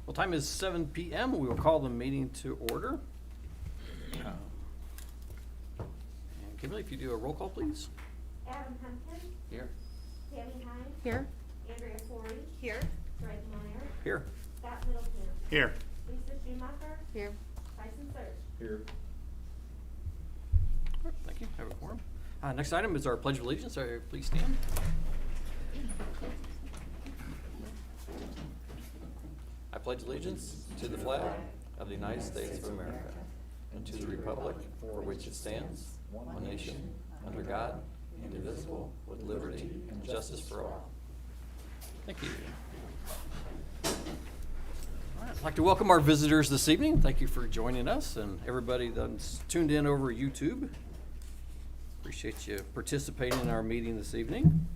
Well, time is 7 p.m. We will call the meeting to order. And Kimberly, if you do a roll call, please. Adam Humpkin. Here. Tammy Hines. Here. Andrea Corey. Here. Greg Meyer. Here. Scott Middleton. Here. Lisa Schumacher. Here. Tyson Search. Here. All right, thank you. Have a quorum. Next item is our Pledge of Allegiance. Please stand. I pledge allegiance to the flag of the United States of America and to the republic for which it stands, one nation, under God, indivisible, with liberty and justice for all. Thank you. All right, I'd like to welcome our visitors this evening. Thank you for joining us, and everybody that's tuned in over YouTube. Appreciate you participating in our meeting this evening.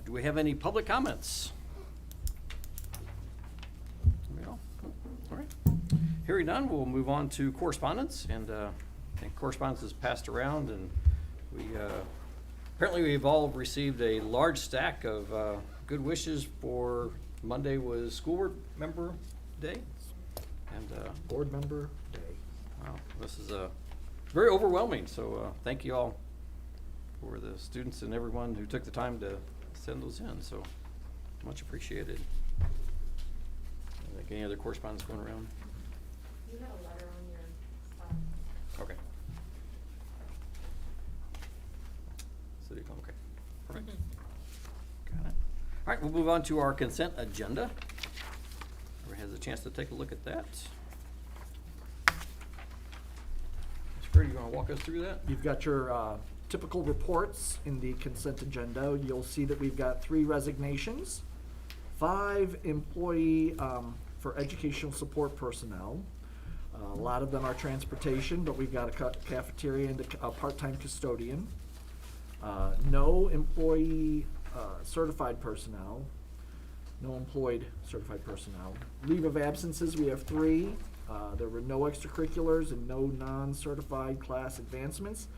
Do we have any public comments? No? All right. Hearing none, we'll move on to correspondence, and I think correspondence is passed around, and we apparently we've all received a large stack of good wishes for Monday was school board member day, and Board member day. wow, this is very overwhelming. So thank you all for the students and everyone who took the time to send those in. So much appreciated. I think any other correspondence going around? You have a letter on your spot. Okay. City, okay. Perfect. Got it. All right, we'll move on to our consent agenda. Everyone has a chance to take a look at that. Mr. Grady, you want to walk us through that? You've got your typical reports in the consent agenda. You'll see that we've got 3 resignations, 5 employee for educational support personnel. A lot of them are transportation, but we've got a cafeteria and a part-time custodian. No employee certified personnel. No employed certified personnel. Leave of absences, we have 3. There were no extracurriculars and no non-certified class advancements.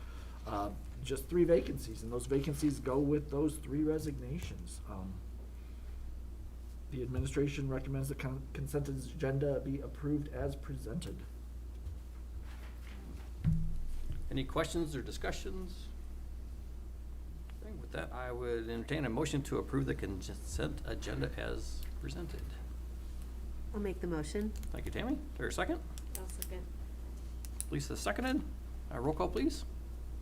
Just 3 vacancies, and those vacancies go with those 3 resignations. The administration recommends the consent agenda be approved as presented. Any questions or discussions? Okay, with that, I would entertain a motion to approve the consent agenda as presented. I'll make the motion. Thank you, Tammy. Is there a second? I'll second. Lisa seconded. Roll call, please.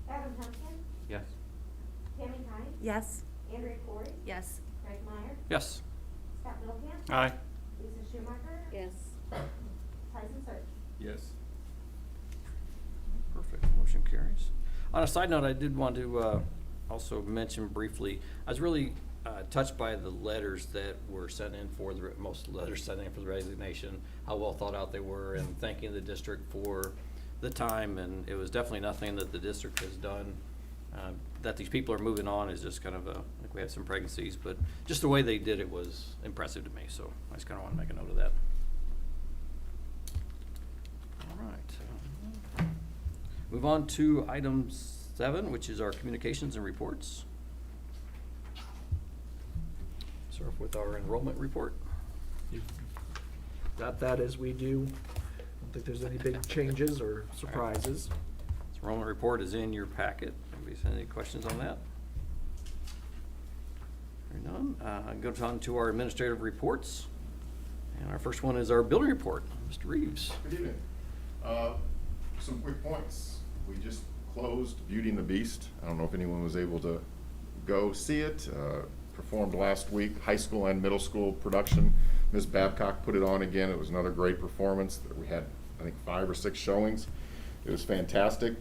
Adam Humpkin. Yes. Tammy Hines. Yes. Andrea Corey. Yes. Greg Meyer. Yes. Scott Middleton. Aye. Lisa Schumacher. Yes. Tyson Search. Yes. Perfect. Motion carries. On a side note, I did want to also mention briefly, I was really touched by the letters that were sent in for the, most letters sent in for the resignation, how well thought out they were, and thanking the district for the time. And it was definitely nothing that the district has done. That these people are moving on is just kind of a, like we had some pregnancies, but just the way they did it was impressive to me. So I just kind of want to make a note of that. All right. Move on to item 7, which is our communications and reports. Start off with our enrollment report. You've got that as we do. Don't think there's any big changes or surprises. This enrollment report is in your packet. Anybody have any questions on that? Hearing none. Goes on to our administrative reports. And our first one is our building report. Mr. Reeves. Good evening. Some quick points. We just closed Beauty and the Beast. I don't know if anyone was able to go see it. Performed last week, high school and middle school production. Ms. Babcock put it on again. It was another great performance. We had, I think, 5 or 6 showings. It was fantastic.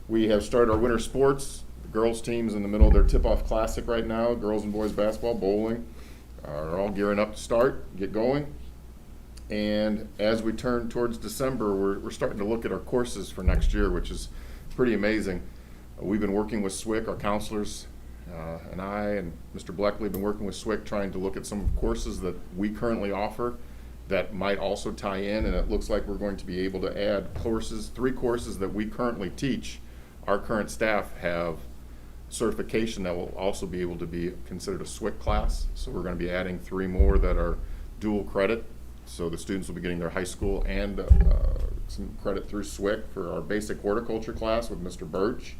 We have started our winter sports. The girls' team's in the middle of their tip-off classic right now. Girls and boys basketball, bowling are all gearing up to start, get going. And as we turn towards December, we're starting to look at our courses for next year, which is pretty amazing. We've been working with SWIC, our counselors, and I and Mr. Bleckley have been working with SWIC trying to look at some courses that we currently offer that might also tie in, and it looks like we're going to be able to add courses, 3 courses that we currently teach. Our current staff have certification that will also be able to be considered a SWIC class, so we're going to be adding 3 more that are dual credit. So the students will be getting their high school and some credit through SWIC for our basic horticulture class with Mr. Birch,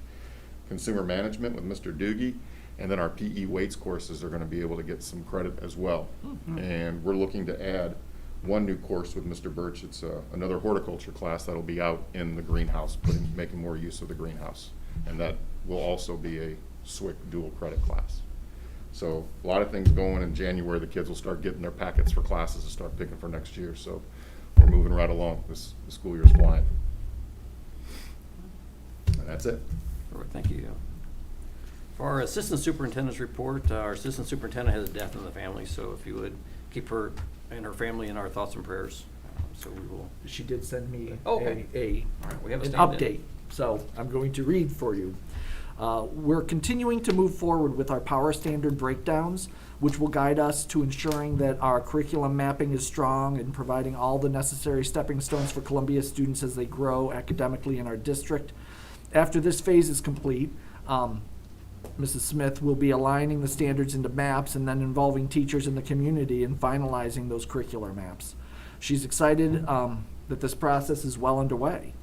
consumer management with Mr. Doogie, and then our PE weights courses are going to be able to get some credit as well. And we're looking to add one new course with Mr. Birch. It's another horticulture class that'll be out in the greenhouse, making more use of the greenhouse. And that will also be a SWIC dual credit class. So a lot of things going in January. The kids will start getting their packets for classes and start picking for next year. So we're moving right along. The school year's flying. And that's it. Perfect, thank you. For our assistant superintendent's report, our assistant superintendent has a death in the family, so if you would keep her and her family in our thoughts and prayers. So we will. She did send me Okay. a All right, we have a an stand-in. update, so I'm going to read for you. We're continuing to move forward with our power standard breakdowns, which will guide us to ensuring that our curriculum mapping is strong and providing all the necessary stepping stones for Columbia students as they grow academically in our district. After this phase is complete, Mrs. Smith will be aligning the standards into maps and then involving teachers in the community in finalizing those curricular maps. She's excited that this process is well underway.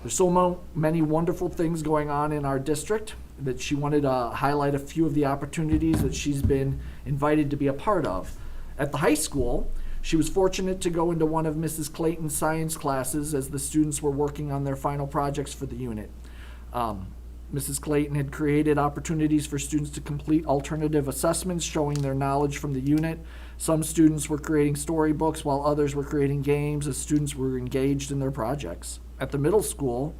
There's so many wonderful things going on in our district that she wanted to highlight a few of the opportunities that she's been invited to be a part of. At the high school, she was fortunate to go into one of Mrs. Clayton's science classes as the students were working on their final projects for the unit. Mrs. Clayton had created opportunities for students to complete alternative assessments showing their knowledge from the unit. Some students were creating storybooks while others were creating games as students were engaged in their projects. At the middle school,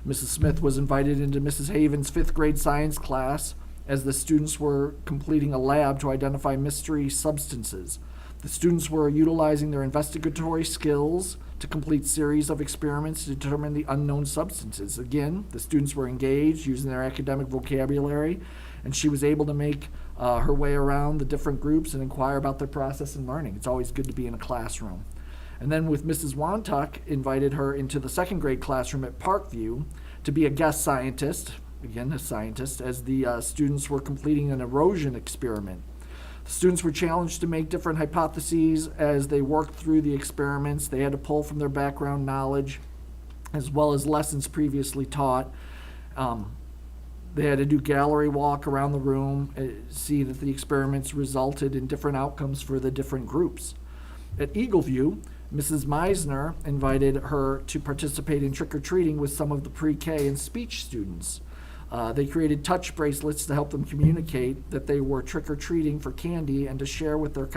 Mrs. Smith was invited into Mrs. Haven's 5th grade science class as the students were completing a lab to identify mystery substances. The students were utilizing their investigatory skills to complete series of experiments to determine the unknown substances. Again, the students were engaged using their academic vocabulary, and she was able to make her way around the different groups and inquire about their process and learning. It's always good to be in a classroom. And then with Mrs. Wantuck, invited her into the 2nd grade classroom at Parkview to be a guest scientist, again a scientist, as the students were completing an erosion experiment. The students were challenged to make different hypotheses as they worked through the experiments. They had to pull from their background knowledge as well as lessons previously taught. They had to do gallery walk around the room, see that the experiments resulted in different outcomes for the different groups. At Eagleview, Mrs. Meisner invited her to participate in trick-or-treating with some of the pre-K and speech students. They created touch bracelets to help them communicate that they were trick-or-treating for candy and to share what their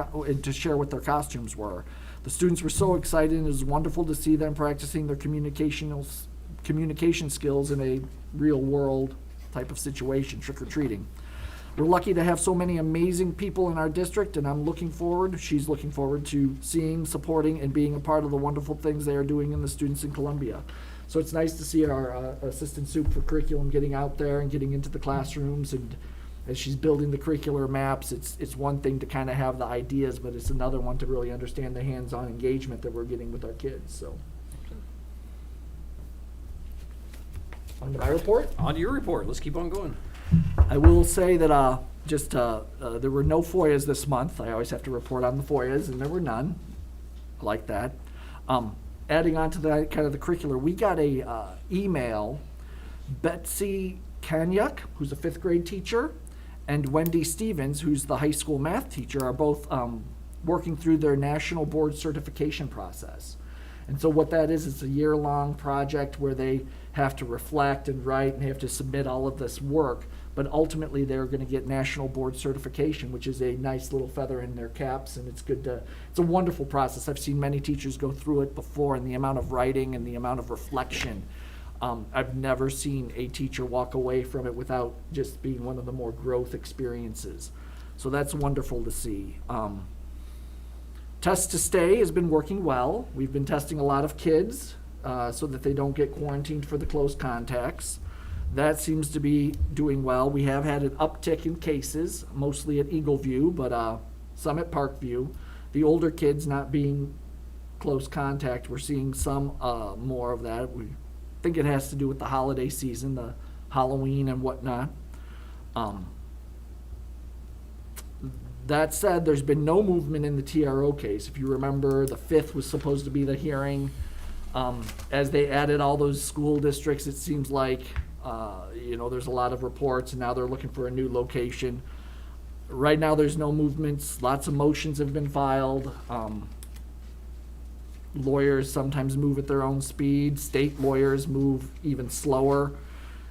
costumes were. The students were so excited, and it was wonderful to see them practicing their communication skills in a real-world type of situation, trick-or-treating. We're lucky to have so many amazing people in our district, and she's looking forward to seeing, supporting, and being a part of the wonderful things they are doing in the students in Columbia. So it's nice to see our assistant soup for curriculum getting out there and getting into the classrooms, and as she's building the curricular maps, it's one thing to kind of have the ideas, but it's another one to really understand the hands-on engagement that we're getting with our kids, so. On to my report? On to your report, let's keep on going. I will say that there were no FOIAs this month. I always have to report on the FOIAs, and there were none. I like that. Adding on to that kind of the curricular, we got a email. Betsy Kanyuk, who's a 5th grade teacher, and Wendy Stevens, who's the high school math teacher, are both working through their national board certification process. And so what that is, it's a year-long project where they have to reflect and write and they have to submit all of this work. But ultimately, they're going to get national board certification, which is a nice little feather in their caps, and it's a wonderful process. I've seen many teachers go through it before, and the amount of writing and the amount of reflection. I've never seen a teacher walk away from it without just being one of the more growth experiences. So that's wonderful to see. Test to Stay has been working well. We've been testing a lot of kids so that they don't get quarantined for the close contacts. That seems to be doing well. We have had an uptick in cases, mostly at Eagleview, but some at Parkview. The older kids not being close contact, we're seeing some more of that. We think it has to do with the holiday season, the Halloween and whatnot. That said, there's been no movement in the TRO case. If you remember, the 5th was supposed to be the hearing. As they added all those school districts, it seems like, there's a lot of reports, and now they're looking for a new location. Right now, there's no movements. Lots of motions have been filed. Lawyers sometimes move at their own speed. State lawyers move even slower.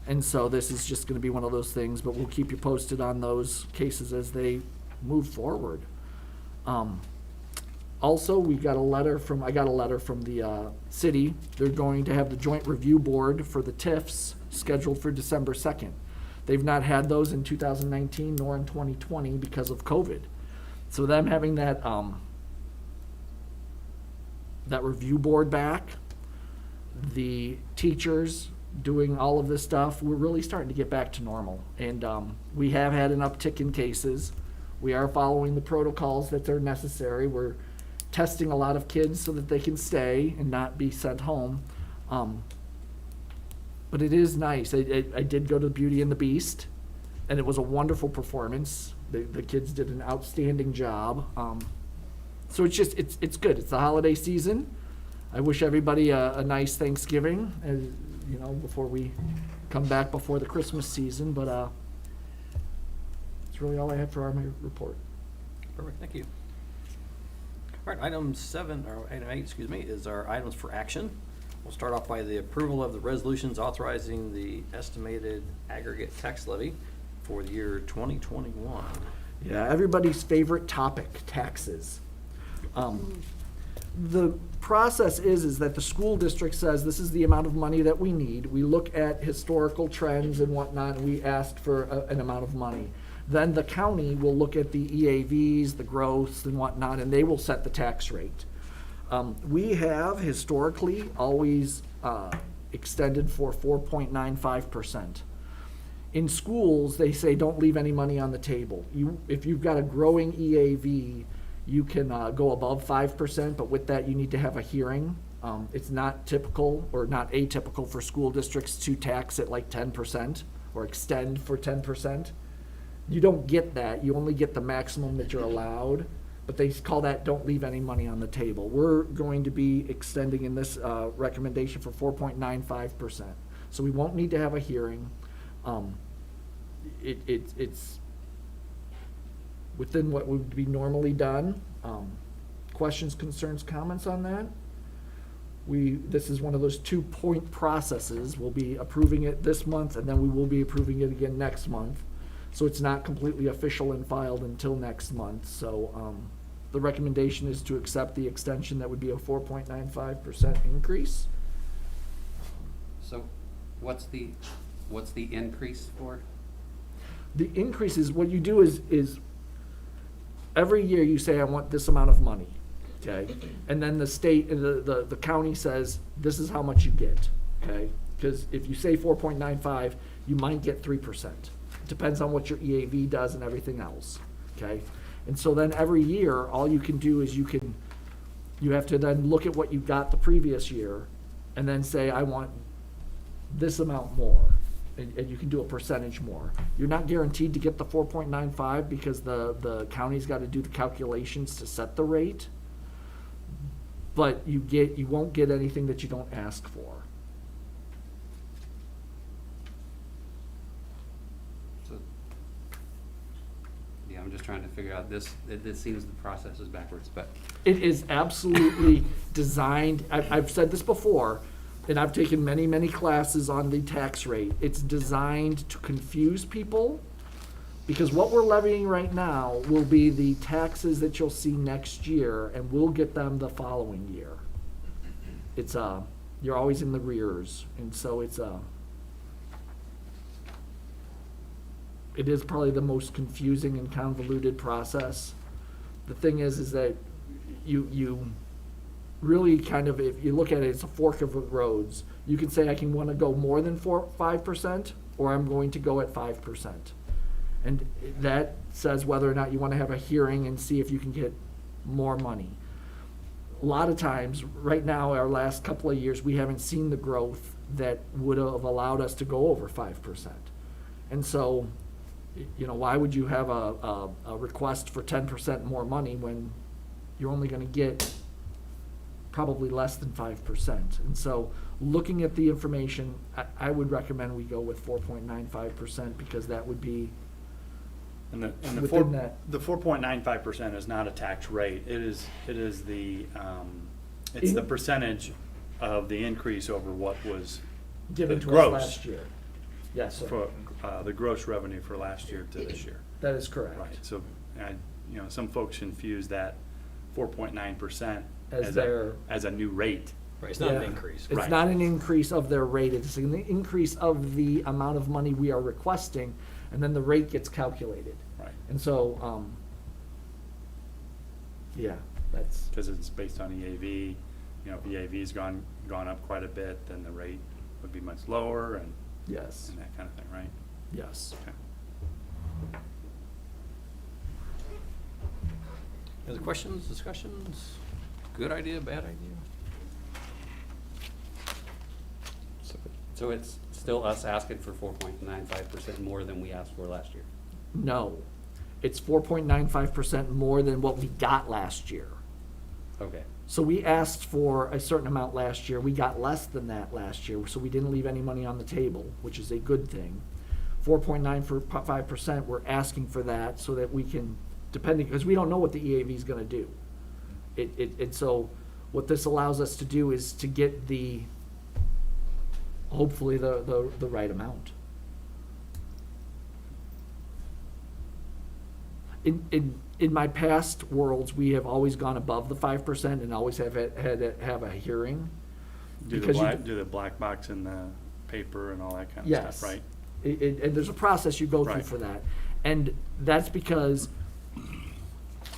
And so this is just going to be one of those things, but we'll keep you posted on those cases as they move forward. Also, I got a letter from the city. They're going to have the joint review board for the TIFs scheduled for December 2nd. They've not had those in 2019 nor in 2020 because of COVID. So them having that review board back, the teachers doing all of this stuff, we're really starting to get back to normal. And we have had an uptick in cases. We are following the protocols that are necessary. We're testing a lot of kids so that they can stay and not be sent home. But it is nice. I did go to Beauty and the Beast, and it was a wonderful performance. The kids did an outstanding job. So it's good. It's the holiday season. I wish everybody a nice Thanksgiving, before we come back before the Christmas season. But that's really all I had for our report. Perfect, thank you. All right, item 8, is our items for action. We'll start off by the approval of the resolutions authorizing the estimated aggregate tax levy for the year 2021. Yeah, everybody's favorite topic, taxes. The process is that the school district says this is the amount of money that we need. We look at historical trends and whatnot, and we ask for an amount of money. Then the county will look at the EAVs, the growths and whatnot, and they will set the tax rate. We have historically always extended for 4.95%. In schools, they say don't leave any money on the table. If you've got a growing EAV, you can go above 5%, but with that you need to have a hearing. It's not typical or not atypical for school districts to tax at like 10% or extend for 10%. You don't get that. You only get the maximum that you're allowed, but they call that don't leave any money on the table. We're going to be extending in this recommendation for 4.95%. So we won't need to have a hearing. It's within what would be normally done. Questions, concerns, comments on that? This is one of those 2-point processes. We'll be approving it this month, and then we will be approving it again next month. So it's not completely official and filed until next month. So the recommendation is to accept the extension. That would be a 4.95% increase. So what's the increase for? The increase is, what you do is every year you say, I want this amount of money, okay? And then the state, the county says, this is how much you get, okay? Because if you say 4.95, you might get 3%. Depends on what your EAV does and everything else, okay? And so then every year, all you can do is you have to then look at what you got the previous year and then say, I want this amount more, and you can do a percentage more. You're not guaranteed to get the 4.95 because the county's got to do the calculations to set the rate, but you won't get anything that you don't ask for. I'm just trying to figure out this seems the process is backwards, but. It is absolutely designed, I've said this before, and I've taken many, many classes on the tax rate. It's designed to confuse people, because what we're levying right now will be the taxes that you'll see next year, and we'll get them the following year. It's, you're always in the rears, and so it is probably the most confusing and convoluted process. The thing is that you really kind of, if you look at it, it's a fork of roads. You can say I can want to go more than 5%, or I'm going to go at 5%. And that says whether or not you want to have a hearing and see if you can get more money. A lot of times, right now, our last couple of years, we haven't seen the growth that would have allowed us to go over 5%. And so You know, why would you have a request for 10% more money when you're only gonna get probably less than 5%? And so, looking at the information, I would recommend we go with 4.95% because that would be, And the Within that- the 4.95% is not a tax rate. It is the, it's the percentage of the increase over what was given the to us gross last year. Yes, sir. for, the gross revenue for last year to this year. That is correct. Right, so, some folks confuse that 4.9% As their- as a new rate. Right, it's not an Yeah. increase. It's Right. not an increase of their rate, it's an increase of the amount of money we are requesting, and then the rate gets calculated. Right. And so, yeah, that's, Because it's based on EAV. If EAV's gone up quite a bit, then the rate would be much lower and yes, that kind of thing, right? yes. Okay. Any other questions, discussions? Good idea, bad idea? So it's still us asking for 4.95% more than we asked for last year? No, it's 4.95% more than what we got last year. Okay. So we asked for a certain amount last year, we got less than that last year, so we didn't leave any money on the table, which is a good thing. 4.95%, we're asking for that so that we can, depending, because we don't know what the EAV is gonna do. And so what this allows us to do is to get hopefully the right amount. In my past worlds, we have always gone above the 5% and always have a hearing. Because you- Do the black box in the paper and all that kind of Yes. stuff, right? And there's a process you go through Right. for that. And that's because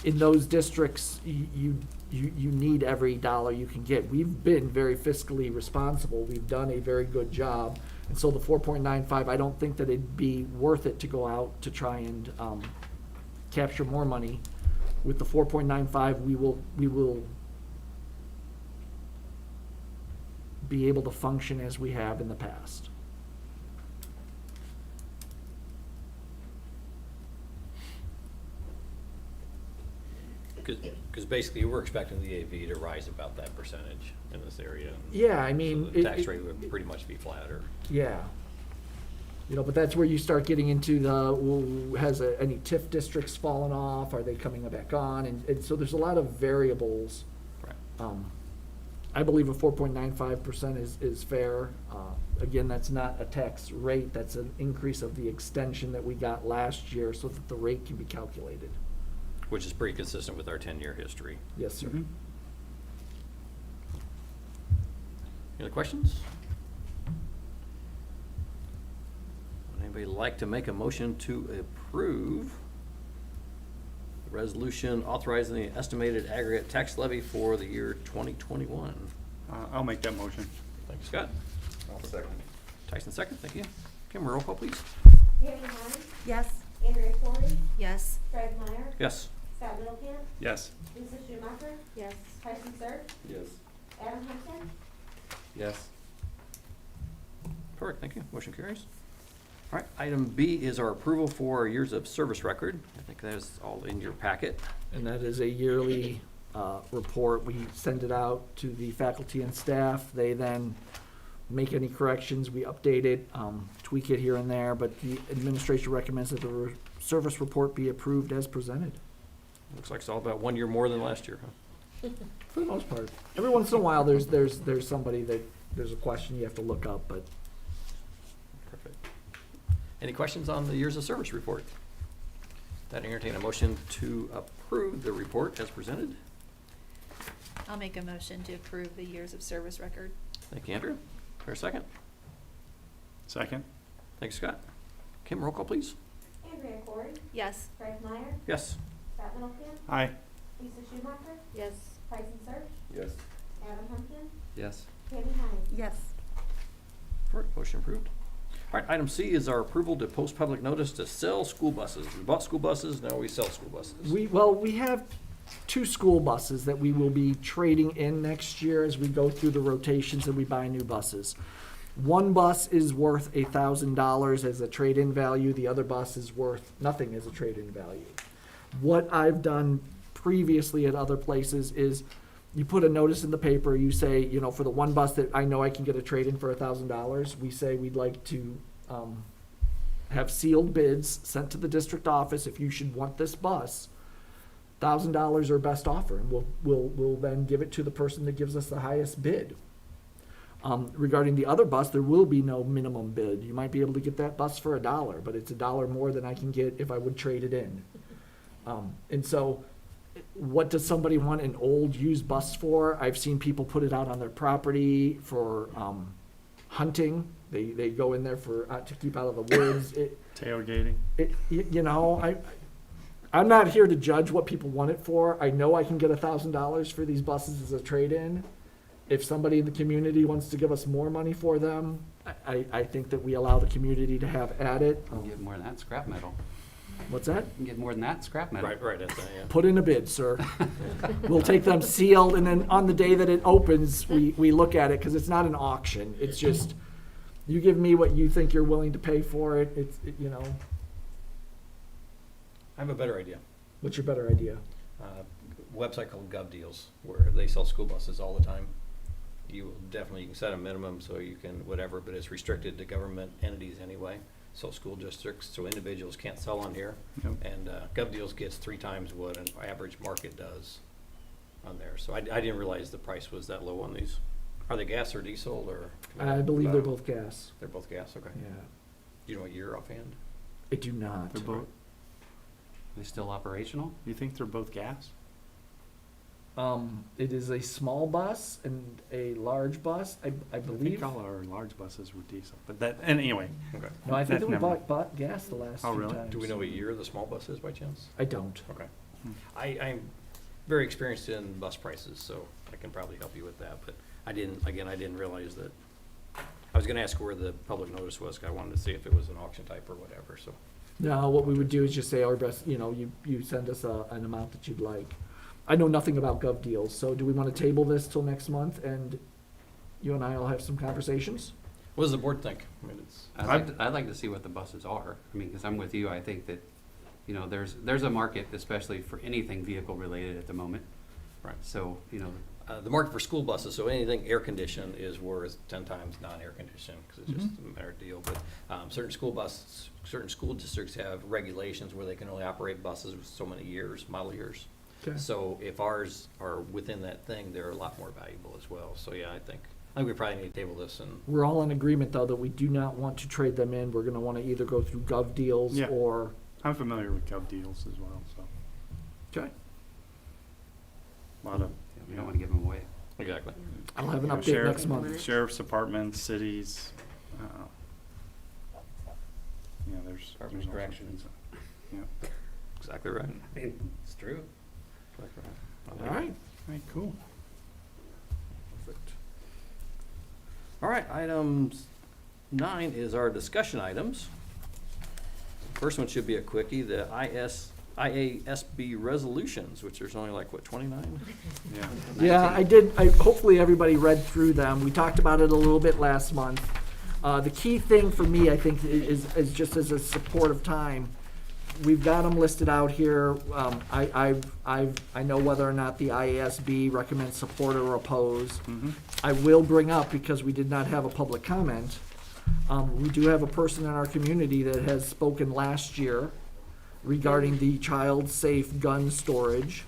in those districts, you need every dollar you can get. We've been very fiscally responsible. We've done a very good job. And so the 4.95, I don't think that it'd be worth it to go out to try and capture more money. With the 4.95, we will be able to function as we have in the past. Because basically, we're expecting the AV to rise about that percentage in this area. Yeah, I mean, So the it- tax it- rate would pretty much be flatter. Yeah. You know, but that's where you start getting into has any TIF districts fallen off? Are they coming back on? And so there's a lot of variables. Right. I believe a 4.95% is fair. Again, that's not a tax rate, that's an increase of the extension that we got last year so that the rate can be calculated. Which is pretty consistent with our 10-year history. Yes, sir. Mhm. Any other questions? Would anybody like to make a motion to approve the resolution authorizing the estimated aggregate tax levy for the year 2021? I'll make that motion. Thank you, Scott. I'll second. Tyson, second. Thank you. Kim, roll call, please. Tammy Heim, Yes. Andrea Corey, Yes. Fred Meyer, Yes. Scott Middleton, Yes. Lisa Schumacher, Yes. Tyson Surf, Yes. Adam Hampton, Yes. Perfect, thank you. Motion carries. All right, item B is our approval for our years of service record. I think that is all in your packet. And that is a yearly report. We send it out to the faculty and staff. They then make any corrections, we update it, tweak it here and there, but the administration recommends that the service report be approved as presented, Looks like it's all about 1 year more than last year, huh? for the most part. Every once in a while, there's somebody that, there's a question you have to look up, but Perfect. Any questions on the years of service report? That entertain a motion to approve the report as presented. I'll make a motion to approve the years of service record. Thank you, Andrew. For a second. Second? Thank you, Scott. Kim, roll call, please. Andrea Corey, Yes. Fred Meyer, Yes. Scott Middleton, Aye. Lisa Schumacher, Yes. Tyson Surf, Yes. Adam Hampton, Yes. Tammy Heim. Yes. Perfect, motion approved. All right, item C is our approval to post public notice to sell school buses. We bought school buses, now we sell school buses. we have 2 school buses that we will be trading in next year as we go through the rotations and we buy new buses. One bus is worth $1,000 as a trade-in value, the other bus is worth nothing as a trade-in value. What I've done previously at other places is you put a notice in the paper, you say, you know, for the one bus that I know I can get a trade-in for $1,000, we say we'd like to have sealed bids sent to the district office if you should want this bus. $1,000 or best offer, and we'll then give it to the person that gives us the highest bid. Regarding the other bus, there will be no minimum bid. You might be able to get that bus for $1, but it's $1 more than I can get if I would trade it in. And so, what does somebody want an old used bus for? I've seen people put it out on their property for hunting. They go in there for to keep out of the woods. Tailgating. I'm not here to judge what people want it for. I know I can get $1,000 for these buses as a trade-in. If somebody in the community wants to give us more money for them, I think that we allow the community to have at it. You can get more than that, scrap metal. What's that? You can get more than that, scrap metal. Right, that's that, yeah. Put in a bid, sir. We'll take them sealed, and then on the day that it opens, we look at it, because it's not an auction. It's just, you give me what you think you're willing to pay for it. You know, I have a better idea. what's your better idea? Website called GovDeals, where they sell school buses all the time. You can set a minimum so you can whatever, but it's restricted to government entities anyway. So school districts, so individuals can't sell on here. Yep. And GovDeals gets 3 times what an average market does on there. So I didn't realize the price was that low on these. Are they gas or diesel or? I believe they're both gas. They're both gas, okay. Yeah. Do you know what year offhand? I do not. They're both, Are they still operational? you think they're both gas? It is a small bus and a large bus, I I believe. think all our large buses were diesel, but that, and anyway. Okay. No, I think that we Never- bought gas the last Oh, few really? times. Do we know what year the small bus is by chance? I don't. Okay. Hmm. I'm very experienced in bus prices, so I can probably help you with that, but I didn't realize that. I was gonna ask where the public notice was, 'cause I wanted to see if it was an auction type or whatever, so. No, what we would do is just say our best, you send us an amount that you'd like. I know nothing about GovDeals, so do we want to table this till next month and you and I will have some conversations? What does the board think? I mean, it's, I'd like to see what the buses are. I mean, because I'm with you, I think that, you know, there's a market, especially for anything vehicle related at the moment. Right. So, you know, the market for school buses, so anything air conditioned is worth 10 times non-air conditioned, because it's just a matter deal. But certain school districts have regulations where they can only operate buses with so many years, model years. Okay. So if ours are within that thing, they're a lot more valuable as well. So yeah, I think we probably need to table this and, We're all in agreement, though, that we do not want to trade them in. We're gonna want to either go through GovDeals Yeah. or, I'm familiar with GovDeals as well, so. okay, A lot of, we don't want to give them away. exactly. I'll have an you know, update next month. Sheriff's departments, cities, yeah, there's. Department there's of all Corrections. sorts of things. Yeah. Exactly right. I mean, it's true. All right. All right, cool. Perfect. All right, item 9 is our discussion items. First one should be a quickie, the IASB resolutions, which there's only like, what, 29? Yeah. Yeah, hopefully everybody read through them. We talked about it a little bit last month. The key thing for me, I think, is just as a support of time, we've got them listed out here. I know whether or not the IASB recommends support or oppose. Mm-hmm. I will bring up, because we did not have a public comment, we do have a person in our community that has spoken last year regarding the child-safe gun storage.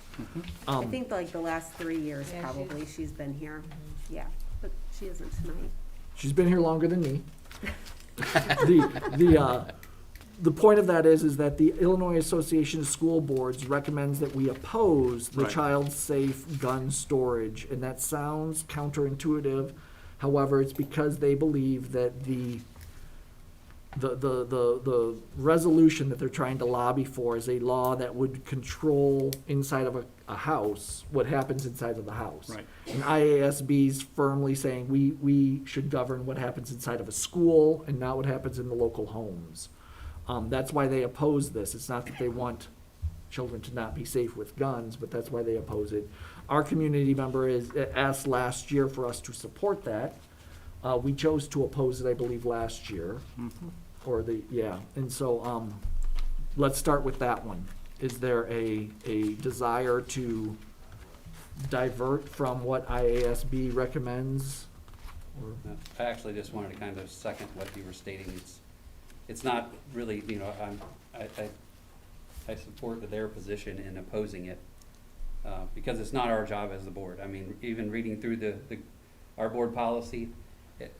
I think like the last 3 years Yeah, probably she's been here. Yeah, but she isn't tonight. She's been here longer than me. The point of that is that the Illinois Association of School Boards recommends that we oppose the Right. child-safe gun storage, and that sounds counterintuitive. However, it's because they believe that the resolution that they're trying to lobby for is a law that would control inside of a house what happens inside of the house. Right. And IASB's firmly saying we should govern what happens inside of a school and not what happens in the local homes. That's why they oppose this. It's not that they want children to not be safe with guns, but that's why they oppose it. Our community member asked last year for us to support that. We chose to oppose it, I believe, last year, and so, let's start with that one. Is there a desire to divert from what IASB recommends? Or- I actually just wanted to kind of second what you were stating. It's not really, you know, I support their position in opposing it, because it's not our job as the board. I mean, even reading through our board policy,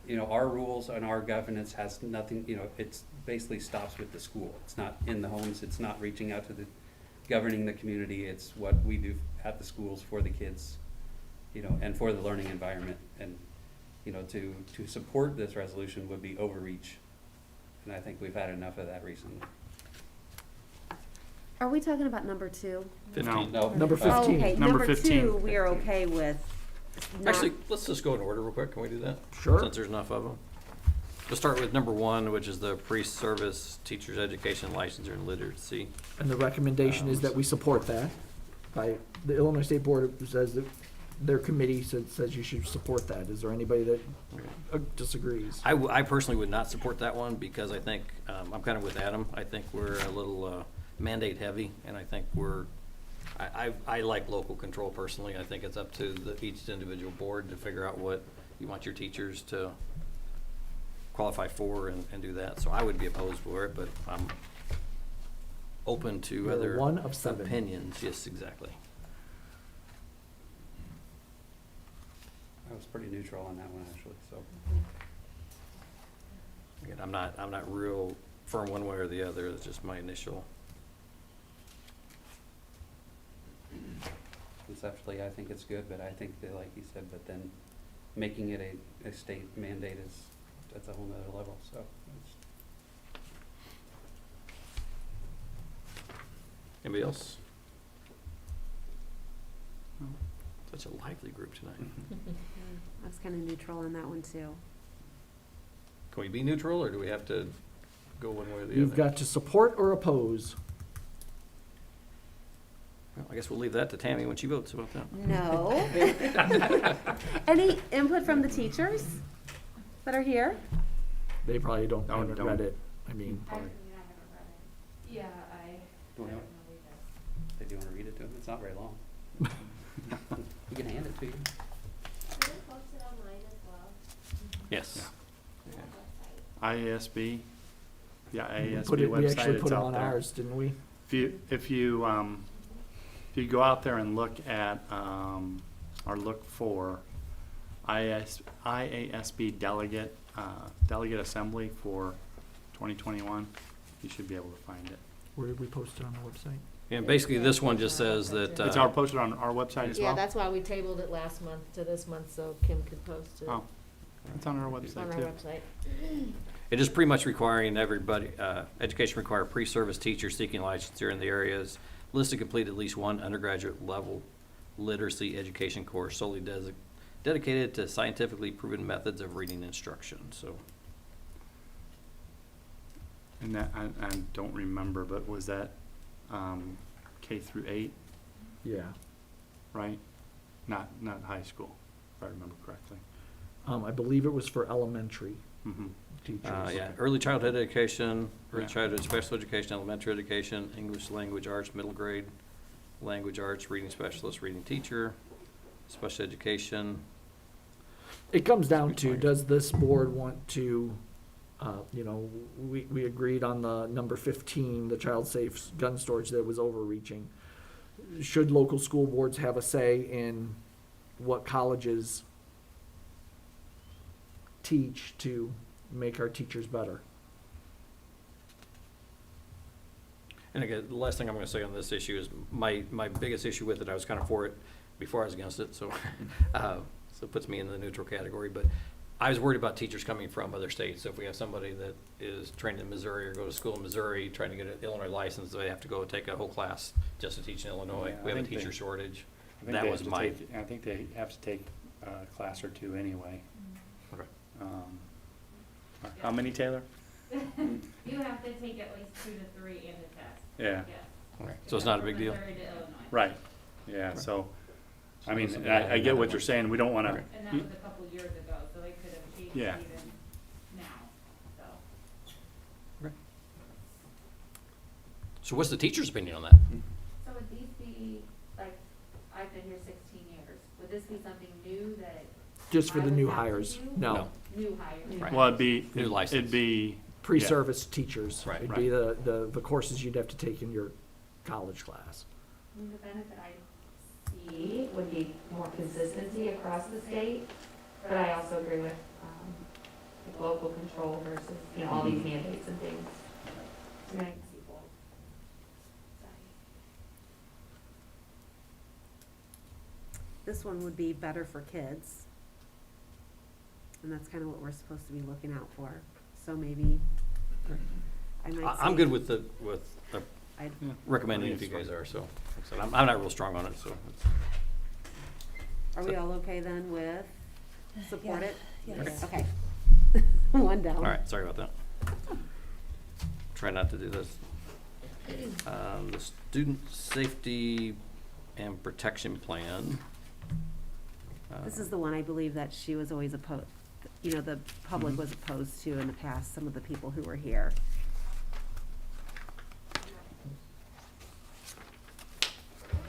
you know, our rules and our governance has nothing, you know, it's basically stops with the school. It's not in the homes, it's not reaching out to governing the community, it's what we do at the schools for the kids, you know, and for the learning environment. And, you know, to support this resolution would be overreach. And I think we've had enough of that recently. Are we talking about number 2? 15, No. Number Oh, 15. okay, Number number 15. 2, we are okay with. not- Actually, let's just go in order real quick. Can we do that? Sure. Since there's enough of them. We'll start with number 1, which is the pre-service teacher's education licensure and literacy. And the recommendation is that we support that. By, the Illinois State Board says that their committee says you should support that. Is there anybody that disagrees? I personally would not support that one because I think, I'm kind of with Adam. I think we're a little mandate heavy, and I think I like local control personally. I think it's up to each individual board to figure out what you want your teachers to qualify for and do that. So I would be opposed for it, but I'm open to You're other one of 7. opinions. Yes, exactly. I was pretty neutral on that one, actually, so. Again, I'm not real firm one way or the other. It's just my initial. Conceptually, I think it's good, but I think that, like you said, but then making it a state mandate that's a whole nother level, so. Anybody else? Such a lively group tonight. I was kind of neutral on that one too. Can we be neutral, or do we have to go one way or the other? You've got to support or oppose. Well, I guess we'll leave that to Tammy when she votes about that. No. Any input from the teachers that are here? They probably haven't don't. read it. I mean, I haven't read it. Yeah, I Do we don't have- know either. Did you want to read it to him? It's not very long. We can hand it to you. Is it posted online as well? Yes. On the website? IASB, yeah, we IASB we actually website, put it's them out on there. ours, didn't we? If you go out there and look at, or look for IASB delegate assembly for 2021, you should be able to find it. Where did we post it on the website? And basically, this one just says that. It's our posted on our website as well? Yeah, that's why we tabled it last month to this month, so Kim could post it. Oh, it's on our It's on website our too. website. It is pretty much requiring everybody, education require pre-service teachers seeking licensure in the areas listed complete at least one undergraduate level literacy education course solely dedicated to scientifically proven methods of reading instruction, so. And that, I don't remember, but was that K through 8, Yeah. right? Not high school, if I remember correctly. I believe it was for elementary Mm-hmm. teachers. Yeah, early childhood education, early Yeah. childhood special education, elementary education, English language arts, middle grade, language arts, reading specialist, reading teacher, special education. It comes down to, Required. does this board want to, we agreed on the number 15, the child safe gun storage that was overreaching. Should local school boards have a say in what colleges teach to make our teachers better? And again, the last thing I'm gonna say on this issue is my biggest issue with it, I was kind of for it before I was against it, so, so it puts me in the neutral category, but I was worried about teachers coming from other states. So if we have somebody that is trained in Missouri or go to school in Missouri, trying to get an Illinois license, they have to go take a whole class just to teach in Illinois. Yeah, We have a I think teacher they- shortage. I think That they was have to my. take- I think they have to take a class or two anyway. Okay. How many, Taylor? You have to take at least 2 to 3 in the test. Yeah. Yes. Okay. So it's not a big deal? From Missouri to Illinois. Right, yeah, Right. so, So I mean, this will be I get what another you're one. saying, we don't wanna, Okay. And that was a couple years ago, so they could have changed Yeah. even now, so. So what's the teacher's opinion on that? So would these be, like, I've been here 16 years, would this be something new that? Just for I the would new have to hires? do? No. New hires? Right. Well, it'd be, New license. it'd be. Pre-service teachers. Right. It'd be the courses you'd have to take in your college class. I mean, the benefit I see would be more consistency across the state, but I also agree with, like local control versus, you know, all these mandates and things. I mean, I can see both sides. This one would be better for kids. And that's kind of what we're supposed to be looking out for. So maybe, I might say. I'm good with the I'd- recommending if you guys are, so. Like I said, I'm not real strong on it, so. Are we all okay then with support it? Yes. Okay. One down. All right, sorry about that. Try not to do this. The Student Safety and Protection Plan. This is the one I believe that she was always opposed, you know, the public Mhm. was opposed to in the past, some of the people who were here.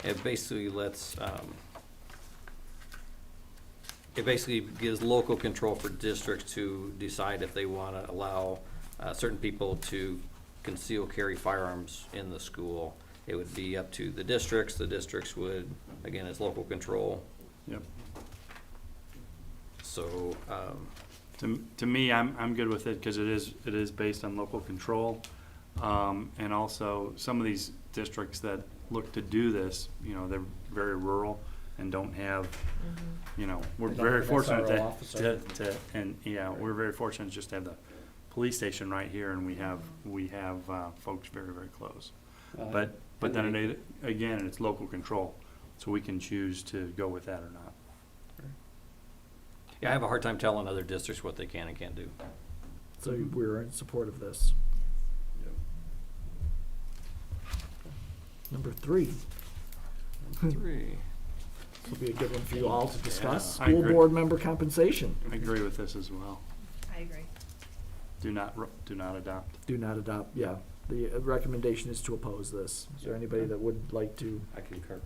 It basically it basically gives local control for districts to decide if they want to allow certain people to conceal carry firearms in the school. It would be up to the districts. The districts would, again, it's local control. Yep. So, To me, I'm good with it because it is based on local control. And also, some of these districts that look to do this, you know, they're very rural and don't have, you know, we're They don't very have an fortunate SRO officer. we're very fortunate just to have the police station right here and we have folks very, very close. But then again, it's local control, so we can choose to go with that or not. yeah, I have a hard time telling other districts what they can and can't do. So we're in support of this. Number 3. Three. This will be a good one for you all to discuss. Yeah, I School agree. board member compensation. I agree with this as well. I agree. Do not adopt. Do not adopt, yeah. The recommendation is to oppose this. Is there anybody that would like to, I concur.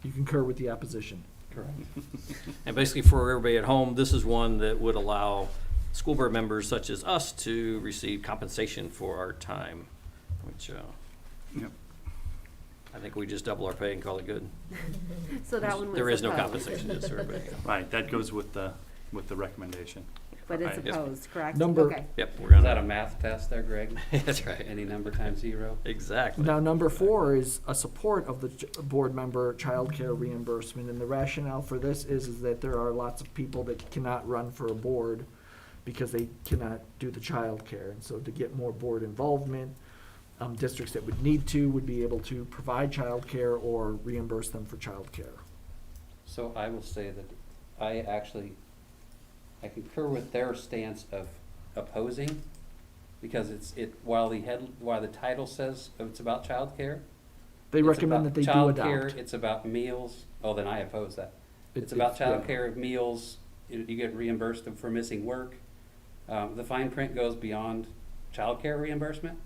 you concur with the opposition? Correct. And basically for everybody at home, this is one that would allow school board members such as us to receive compensation for our time, which, Yep. I think we just double our pay and call it good. So that one was There is no opposed. compensation, just so everybody. Right, that goes with the recommendation. But it's Right. Yes. opposed, correct? Number- Okay. Yep, we're Is gonna. that a math test there, Greg? That's right. Any number times 0? Exactly. Now, number 4 is a support of the board member childcare reimbursement, and the rationale for this is that there are lots of people that cannot run for a board because they cannot do the childcare, and so to get more board involvement, districts that would need to would be able to provide childcare or reimburse them for childcare. So I will say that I concur with their stance of opposing, because while the title says it's about childcare. They it's recommend about that they do childcare, adopt. it's about meals, then I oppose that. It's It- about yeah. childcare, meals, you get reimbursed for missing work. The fine print goes beyond childcare reimbursement.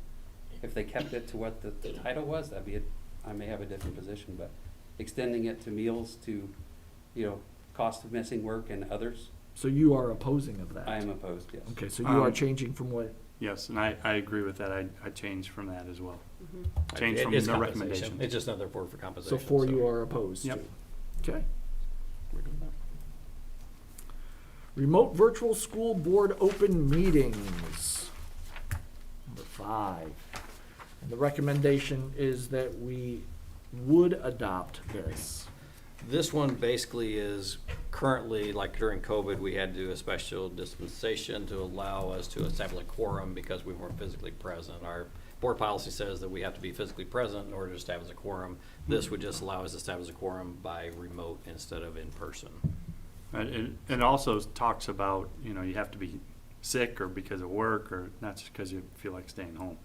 If they kept it to what the title was, I may have a different position, but extending it to meals, to, you know, cost of missing work and others, So you are opposing of that? I am opposed, yes. Okay, so you are Um, changing from what, Yes, and I agree with that. I changed from that as well. Mhm. Change It from is no compensation. recommendation. It's just another word for so compensation. 4 you are opposed to? Yep. Okay. We're doing that. Remote virtual school board open meetings. Number 5. And the recommendation is that we would adopt this. This one basically is currently, like during COVID, we had to do a special dispensation to allow us to establish a quorum because we weren't physically present. Our board policy says that we have to be physically present in order to establish a quorum. This would just allow us to establish a quorum by remote instead of in person. It also talks about, you know, you have to be sick or because of work or not just because you feel like staying home,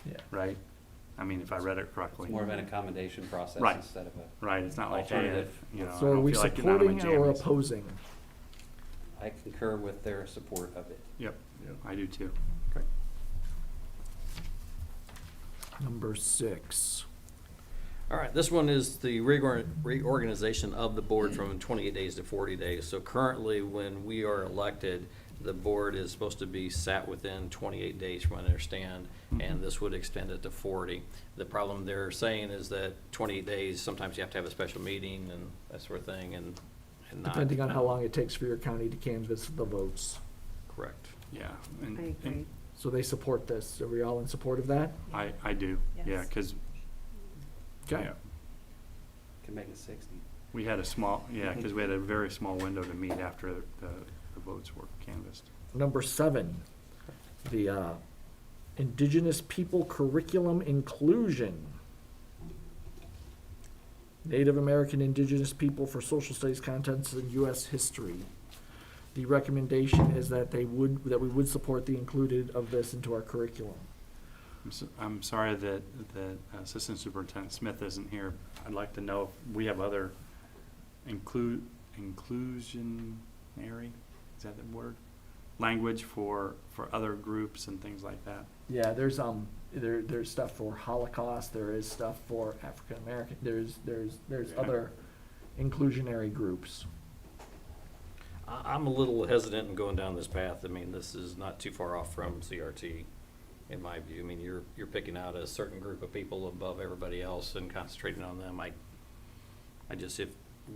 Yeah. right? I mean, if I read it correctly. It's more of an accommodation process Right. instead of a, Right, it's not like, hey, Alternative. you know, I So are don't we feel like getting out of my supporting or jammies. opposing? I I concur with their support of it. Yep, I do too. Number 6. All right, this one is the reorganization of the board from 28 days to 40 days. So currently, when we are elected, the board is supposed to be sat within 28 days, from what I understand, and this would extend it to 40. The problem they're saying is that 28 days, sometimes you have to have a special meeting and that sort of thing, and not. Depending on how long it takes for your county to canvass the votes. Correct. Yeah. I agree. So they support this. Are we all in support of that? I do, yeah, Yes. because, Okay. yeah, Can make it 60. we had a small, yeah, because we had a very small window to meet after the votes were canvassed. Number 7, the Indigenous People Curriculum Inclusion. Native American Indigenous People for Social Studies Contents and U.S. History. The recommendation is that we would support the included of this into our curriculum. I'm sorry that Assistant Superintendent Smith isn't here. I'd like to know if we have other inclusionary, is that the word? Language for other groups and things like that. Yeah, there's stuff for Holocaust, there is stuff for African American, there's Yeah. other inclusionary groups. I'm a little hesitant in going down this path. I mean, this is not too far off from CRT, in my view. I mean, you're picking out a certain group of people above everybody else and concentrating on them.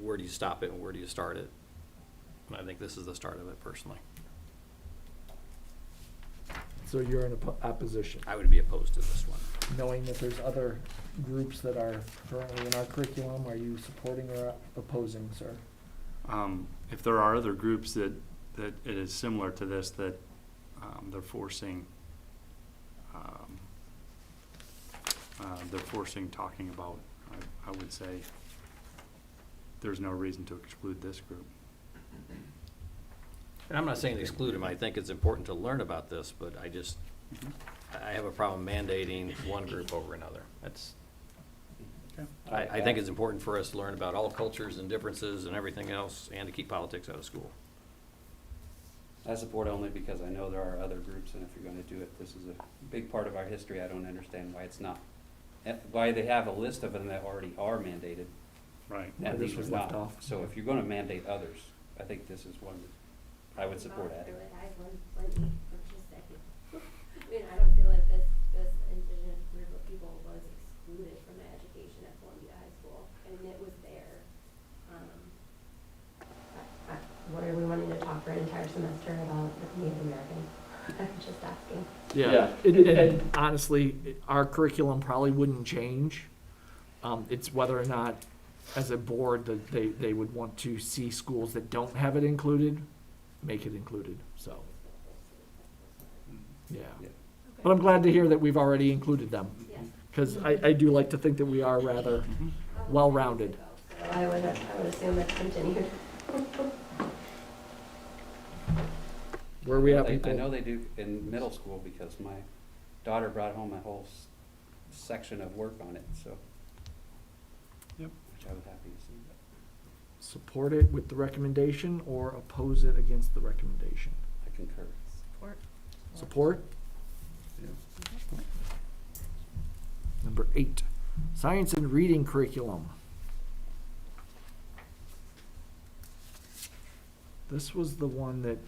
Where do you stop it and where do you start it? And I think this is the start of it, personally. So you're in opposition, I would be opposed to this one. knowing that there's other groups that are currently in our curriculum. Are you supporting or opposing, sir? If there are other groups that it is similar to this, that they're forcing talking about, I would say there's no reason to exclude this group. And I'm not saying to exclude them. I think it's important to learn about this, but I have a problem mandating one group over another. I think it's important for us to learn about all cultures and differences and everything else, and to keep politics out of school. I support only because I know there are other groups, and if you're gonna do it, this is a big part of our history. I don't understand why it's not, why they have a list of them that already are mandated, Right. Why and this these was are left not. off. So if you're gonna mandate others, I think this is one that I would support adding. For just a second. I mean, I don't feel like this indigenous group of people was excluded from the education at Columbia High School. I mean, it was there. What are we wanting to talk for an entire semester about Native American? I'm just asking. Yeah, and honestly, our curriculum probably wouldn't change. It's whether or not, as a board, that they would want to see schools that don't have it included, make it included, so, yeah. Yeah. But I'm glad to hear that we've already included them, Yes. because I do like to think that we are rather well-rounded. So I would assume it's continued. Where are we at, I people? know they do in middle school because my daughter brought home a whole section of work on it, so. Yep. Which I was happy to see. Support it with the recommendation or oppose it against the recommendation? I concur. Support. Support? Number 8, science and reading curriculum. This was the one that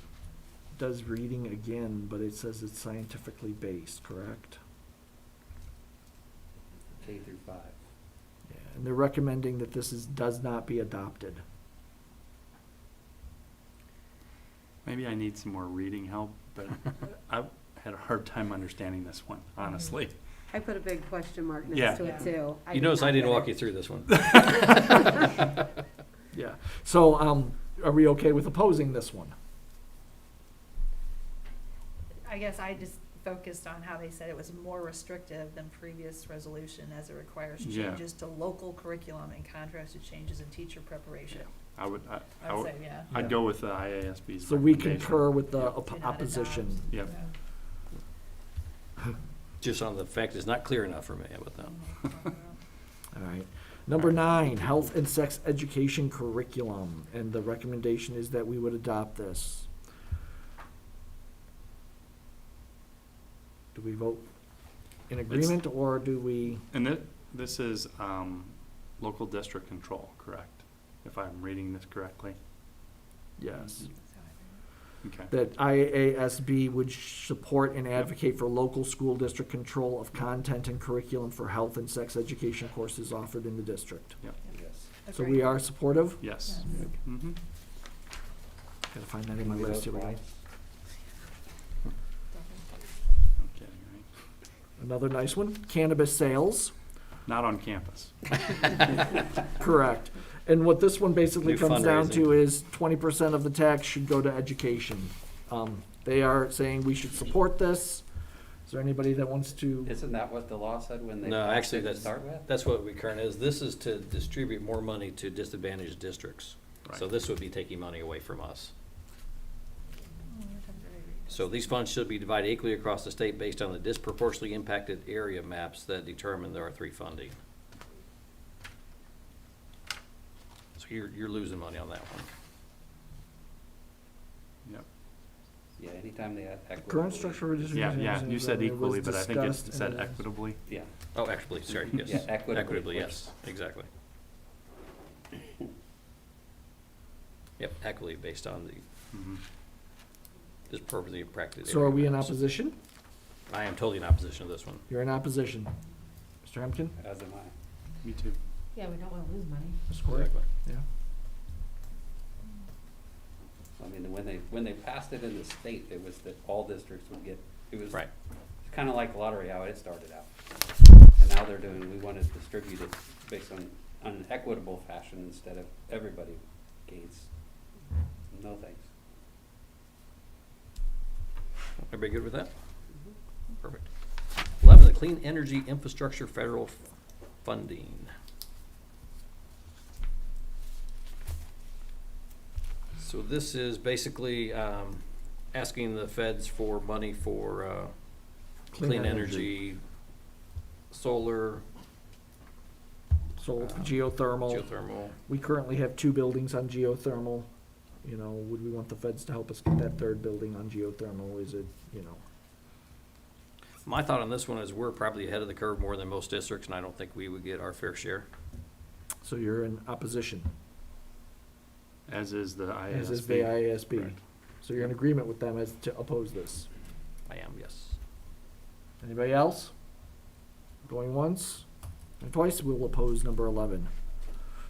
does reading again, but it says it's scientifically based, correct? K through 5. Yeah, and they're recommending that this does not be adopted. Maybe I need some more reading help, but I had a hard time understanding this one, honestly. I put a big question mark Yeah. next to it too. You notice I not didn't get walk it. you through this one. Yeah, so, are we okay with opposing this one? I guess I just focused on how they said it was more restrictive than previous resolution as it requires Yeah. changes to local curriculum in contrast to changes in teacher preparation. I would, I would say, yeah. I'd go with the IASB's So we recommendation. concur with the Do not opposition. Yep. Just on the fact it's not clear enough for me with them. All right. Number 9, health and sex education curriculum, and the recommendation is that we would adopt this. Do we vote in agreement, or do we? And this is, local district control, correct? If I'm reading this correctly? Yes. Okay. That IASB would support and advocate for local school district control of content and curriculum for health and sex education courses offered in the district. Yep. Yes. So we are supportive? Yes. Yes. Mm-hmm. Gotta find that in my Can we list. Here vote we go. twice? Okay, right. Another nice one, cannabis sales. Not on campus. Correct. And what this one basically New comes down to fundraising. is 20% of the tax should go to education. They are saying we should support this. Is there anybody that wants to? Isn't that what the law said when they No, passed actually, it to that's, start with? that's what we current is. This is to distribute more money to disadvantaged districts. So Right. this would be taking money away from us. So these funds should be divided equally across the state based on the disproportionately impacted area maps that determine the R3 funding. So you're losing money on that one. Yep. Yeah, anytime they add equity. Current structure of Yeah, yeah, you said equally, but I think it discussed said and is- equitably. Yeah, Oh, equitably, sorry, yes. Yeah, equitably, Equitably, which- yes, exactly. Yep, equitably based on the Mhm. disproportionately impacted area. So are we in maps. opposition? I am totally in opposition to this one. You're in opposition. Mr. Hemkin? as am I. Me too. Yeah, we don't wanna lose money. Ms. Corey? Exactly. Yeah. I mean, when they passed it in the state, it was that all districts would get, it was Right. kind of like lottery how it started out. And now they're doing, we want to distribute it based on an equitable fashion instead of everybody gains. No thanks. Everybody good with that? Perfect. 11, the Clean Energy Infrastructure Federal Funding. So this is basically asking the feds for money for clean energy, solar, So geothermal. geothermal. We currently have 2 buildings on geothermal. You know, would we want the feds to help us get that 3rd building on geothermal? Is it, you know? My thought on this one is we're probably ahead of the curve more than most districts, and I don't think we would get our fair share. So you're in opposition, As is the IASB. as is the IASB. Correct. So you're in agreement with them as to oppose this. I am, yes. Anybody else? Going once and twice, we'll oppose number 11.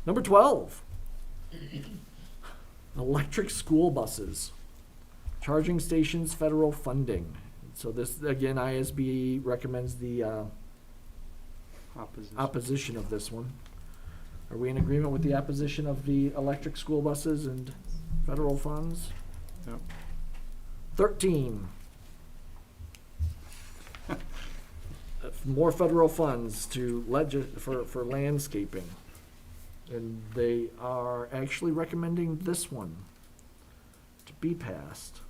Number 12. Electric school buses. Charging stations, federal funding. So this, again, ISB recommends the Opposition. opposition of this one. Are we in agreement with the opposition of the electric school buses and federal funds? Yep. 13. More federal funds to for landscaping. And they are actually recommending this one to be passed.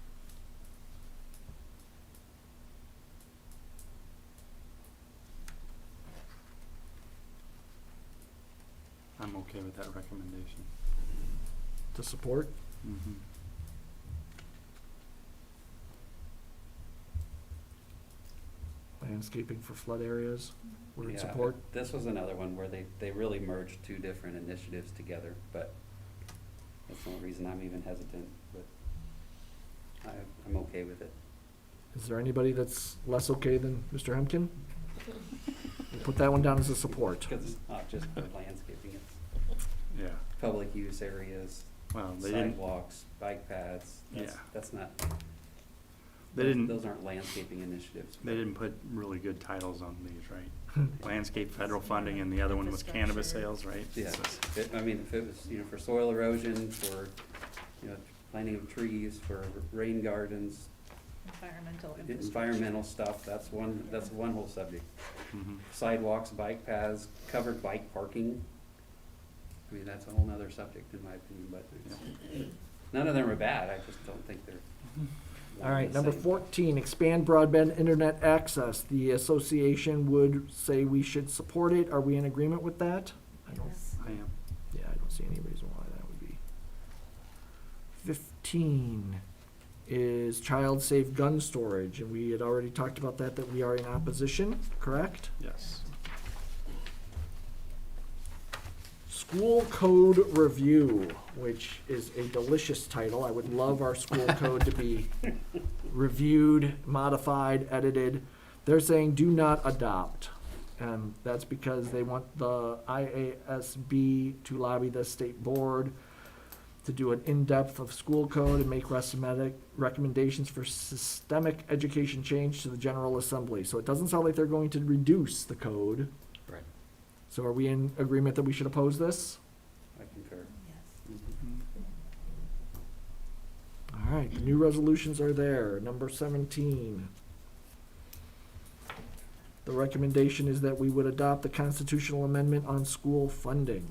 I'm okay with that recommendation. To support. Mm-hmm. Landscaping for flood areas. We're in Yeah, support. This was another one where they really merged 2 different initiatives together, but that's the only reason I'm even hesitant, but I'm okay with it. Is there anybody that's less okay than Mr. Hemkin? We'll put that one down as a support. Because it's not just for landscaping, it's Yeah. public use areas, Well, they didn't, sidewalks, bike paths. Yeah. That's not, they those didn't, aren't landscaping initiatives. they didn't put really good titles on these, right? Landscape federal funding and the other one was cannabis sales, right? Yeah, So it's- I mean, if it was, for soil erosion, for, planting of trees, for rain gardens, environmental stuff, that's one whole subject. Mhm. Sidewalks, bike paths, covered bike parking. I mean, that's a whole nother subject in my opinion, but none of them are bad, I just don't think they're. All right, the number same. 14, expand broadband internet access. The association would say we should support it. Are we in agreement with that? I don't, I am. yeah, I don't see any reason why that would be. 15, is child safe gun storage, and we had already talked about that we are in opposition, correct? Yes. School Code Review, which is a delicious title. I would love our school code to be reviewed, modified, edited. They're saying do not adopt. And that's because they want the IASB to lobby the state board to do an in-depth of school code and make recommendations for systemic education change to the General Assembly. So it doesn't sound like they're going to reduce the code. Right. So are we in agreement that we should oppose this? I concur. Yes. All right, the new resolutions are there. Number 17. The recommendation is that we would adopt the constitutional amendment on school funding.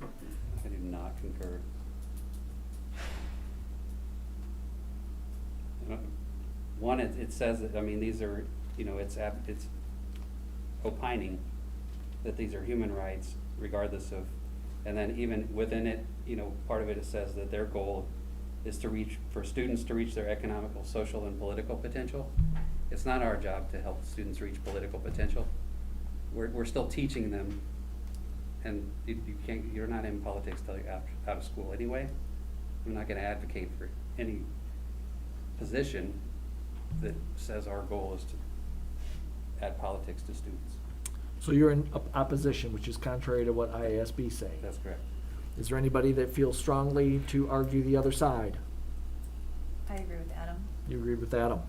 I do not concur. One, it says that, I mean, these are, you know, it's opining that these are human rights regardless of, and then even within it, you know, part of it says that their goal is for students to reach their economical, social, and political potential. It's not our job to help students reach political potential. We're still teaching them, and you're not in politics till you're out of school anyway. I'm not gonna advocate for any position that says our goal is to add politics to students. So you're in opposition, which is contrary to what IASB say. That's correct. Is there anybody that feels strongly to argue the other side? I agree with Adam. You agreed with Adam.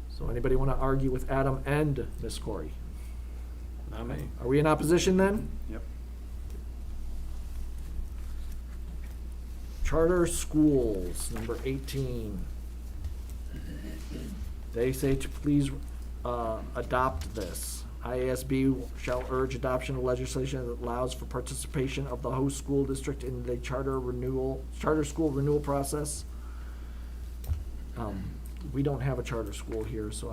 So anybody want to argue with Adam and Miss Corey? Not me. Are we in opposition then? Yep. Charter schools, number 18. They say to please adopt this. IASB shall urge adoption of legislation that allows for participation of the host school district in the charter school renewal process. We don't have a charter school here, so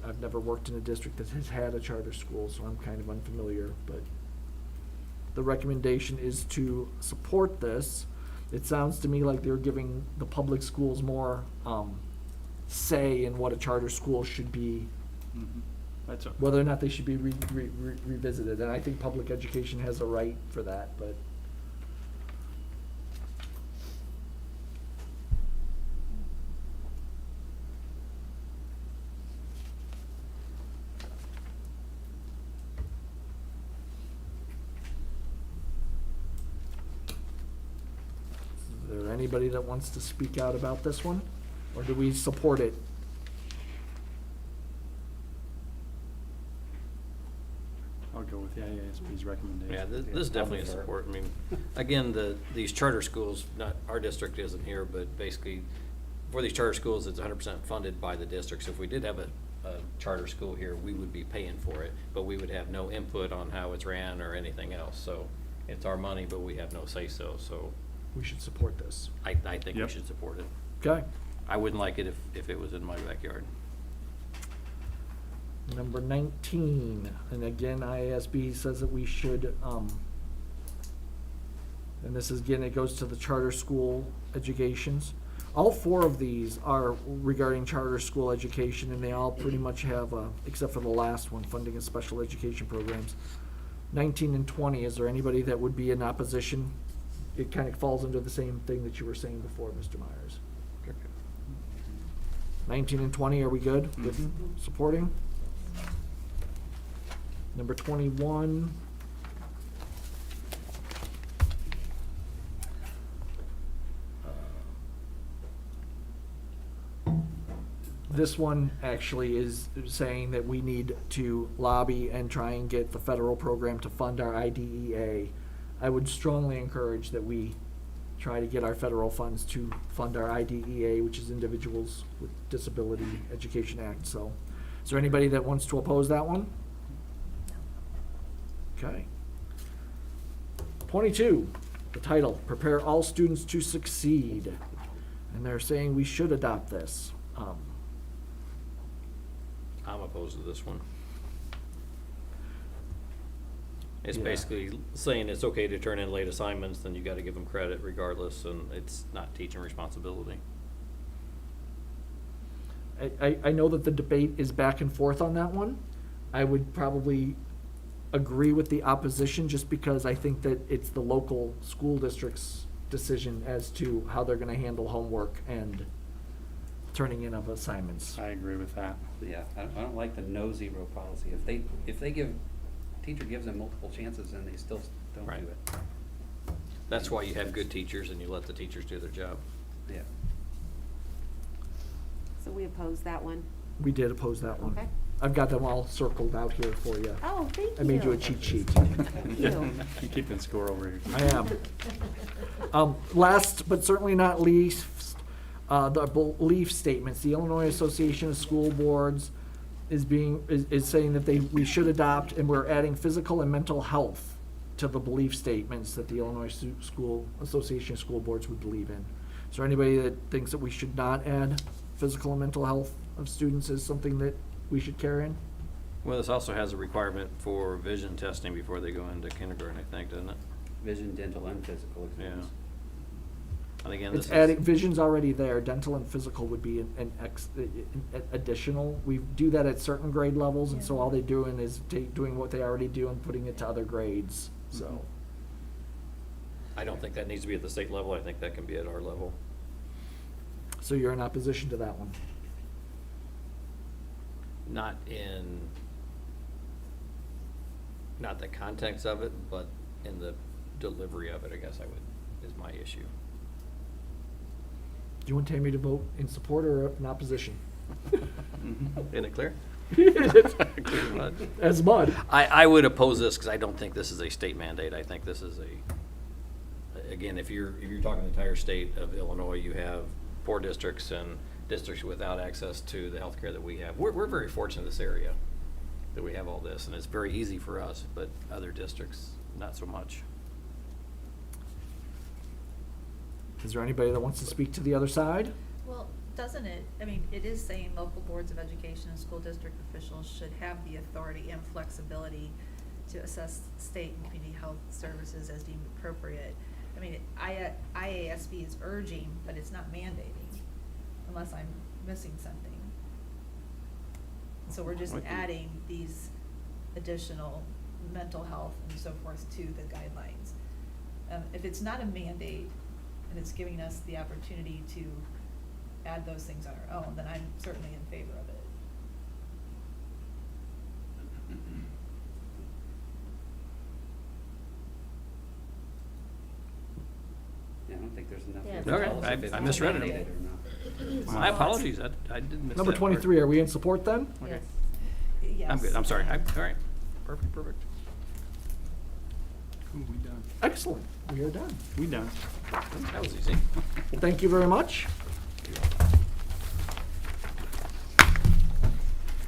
I've never worked in a district that has had a charter school, so I'm kind of unfamiliar, but the recommendation is to support this. It sounds to me like they're giving the public schools more say in what a charter school should be, That's whether or not they should be revisited, and I think public education has a right for that, but. Is there anybody that wants to speak out about this one, or do we support it? I'll go with the IASB's recommendation. Yeah, this is definitely a support. I mean, again, these charter schools, not, our district isn't here, but basically, for these charter schools, it's 100% funded by the district. So if we did have a charter school here, we would be paying for it, but we would have no input on how it's ran or anything else. So it's our money, but we have no say-so. So We should support this. I think we Yep. should support it. Okay. I wouldn't like it if it was in my backyard. Number 19, and again, IASB says that we should, and this is, again, it goes to the charter school educations. All four of these are regarding charter school education, and they all pretty much have, except for the last one, funding of special education programs. 19 and 20, is there anybody that would be in opposition? It kind of falls under the same thing that you were saying before, Mr. Myers. 19 and 20, are we good with supporting? Number 21. This one actually is saying that we need to lobby and try and get the federal program to fund our IDEA. I would strongly encourage that we try to get our federal funds to fund our IDEA, which is Individuals with Disability Education Act. So, is there anybody that wants to oppose that one? Okay. 22, the title, Prepare All Students to Succeed. And they're saying we should adopt this. I'm opposed to this one. It's Yeah. basically saying it's okay to turn in late assignments, then you gotta give them credit regardless, and it's not teaching responsibility. I know that the debate is back and forth on that one. I would probably agree with the opposition just because I think that it's the local school district's decision as to how they're gonna handle homework and turning in of assignments. I agree with that. Yeah, I don't like the no zero policy. If they give, teacher gives them multiple chances and they still don't Right. do it. That's why you have good teachers and you let the teachers do their job. Yeah. So we oppose that one. We did oppose that one. Okay. I've got them all circled out here for you. Oh, thank you. I made you a cheat sheet. Thank you. You keeping score over here. I am. Last but certainly not least, the belief statements. The Illinois Association of School Boards is saying that we should adopt, and we're adding physical and mental health to the belief statements that the Illinois School Association of School Boards would believe in. Is there anybody that thinks that we should not add physical and mental health of students as something that we should carry in? Well, this also has a requirement for vision testing before they go into kindergarten, I think, doesn't it? Vision, dental, and physical exams. And again, It's this adding, is, vision's already there, dental and physical would be an additional. We do that at certain grade levels, and so all they're doing is doing what they already do and putting it to other grades, so. I don't think that needs to be at the state level. I think that can be at our level. So you're in opposition to that one? Not the context of it, but in the delivery of it, I guess is my issue. Do you want Tammy to vote in support or in opposition? Isn't it clear? As mud. I would oppose this because I don't think this is a state mandate. I think this is again, if you're talking the entire state of Illinois, you have poor districts and districts without access to the healthcare that we have. We're very fortunate in this area that we have all this, and it's very easy for us, but other districts, not so much. Is there anybody that wants to speak to the other side? Well, doesn't it, I mean, it is saying local boards of education and school district officials should have the authority and flexibility to assess state and community health services as deemed appropriate. I mean, IASB is urging, but it's not mandating, unless I'm missing something. So we're just adding these additional mental health and so forth to the guidelines. If it's not a mandate, and it's giving us the opportunity to add those things on our own, then I'm certainly in favor of it. Yeah, I don't think there's enough. Yeah, in the Okay, policy if it's I misread it. mandated or not. My apologies, I did miss that. Number part. 23, are we in support then? Okay. Yes. I'm good, I'm sorry. All right, perfect. Cool, we done. Excellent, we are done. We done. That was easy. Well, thank you very much.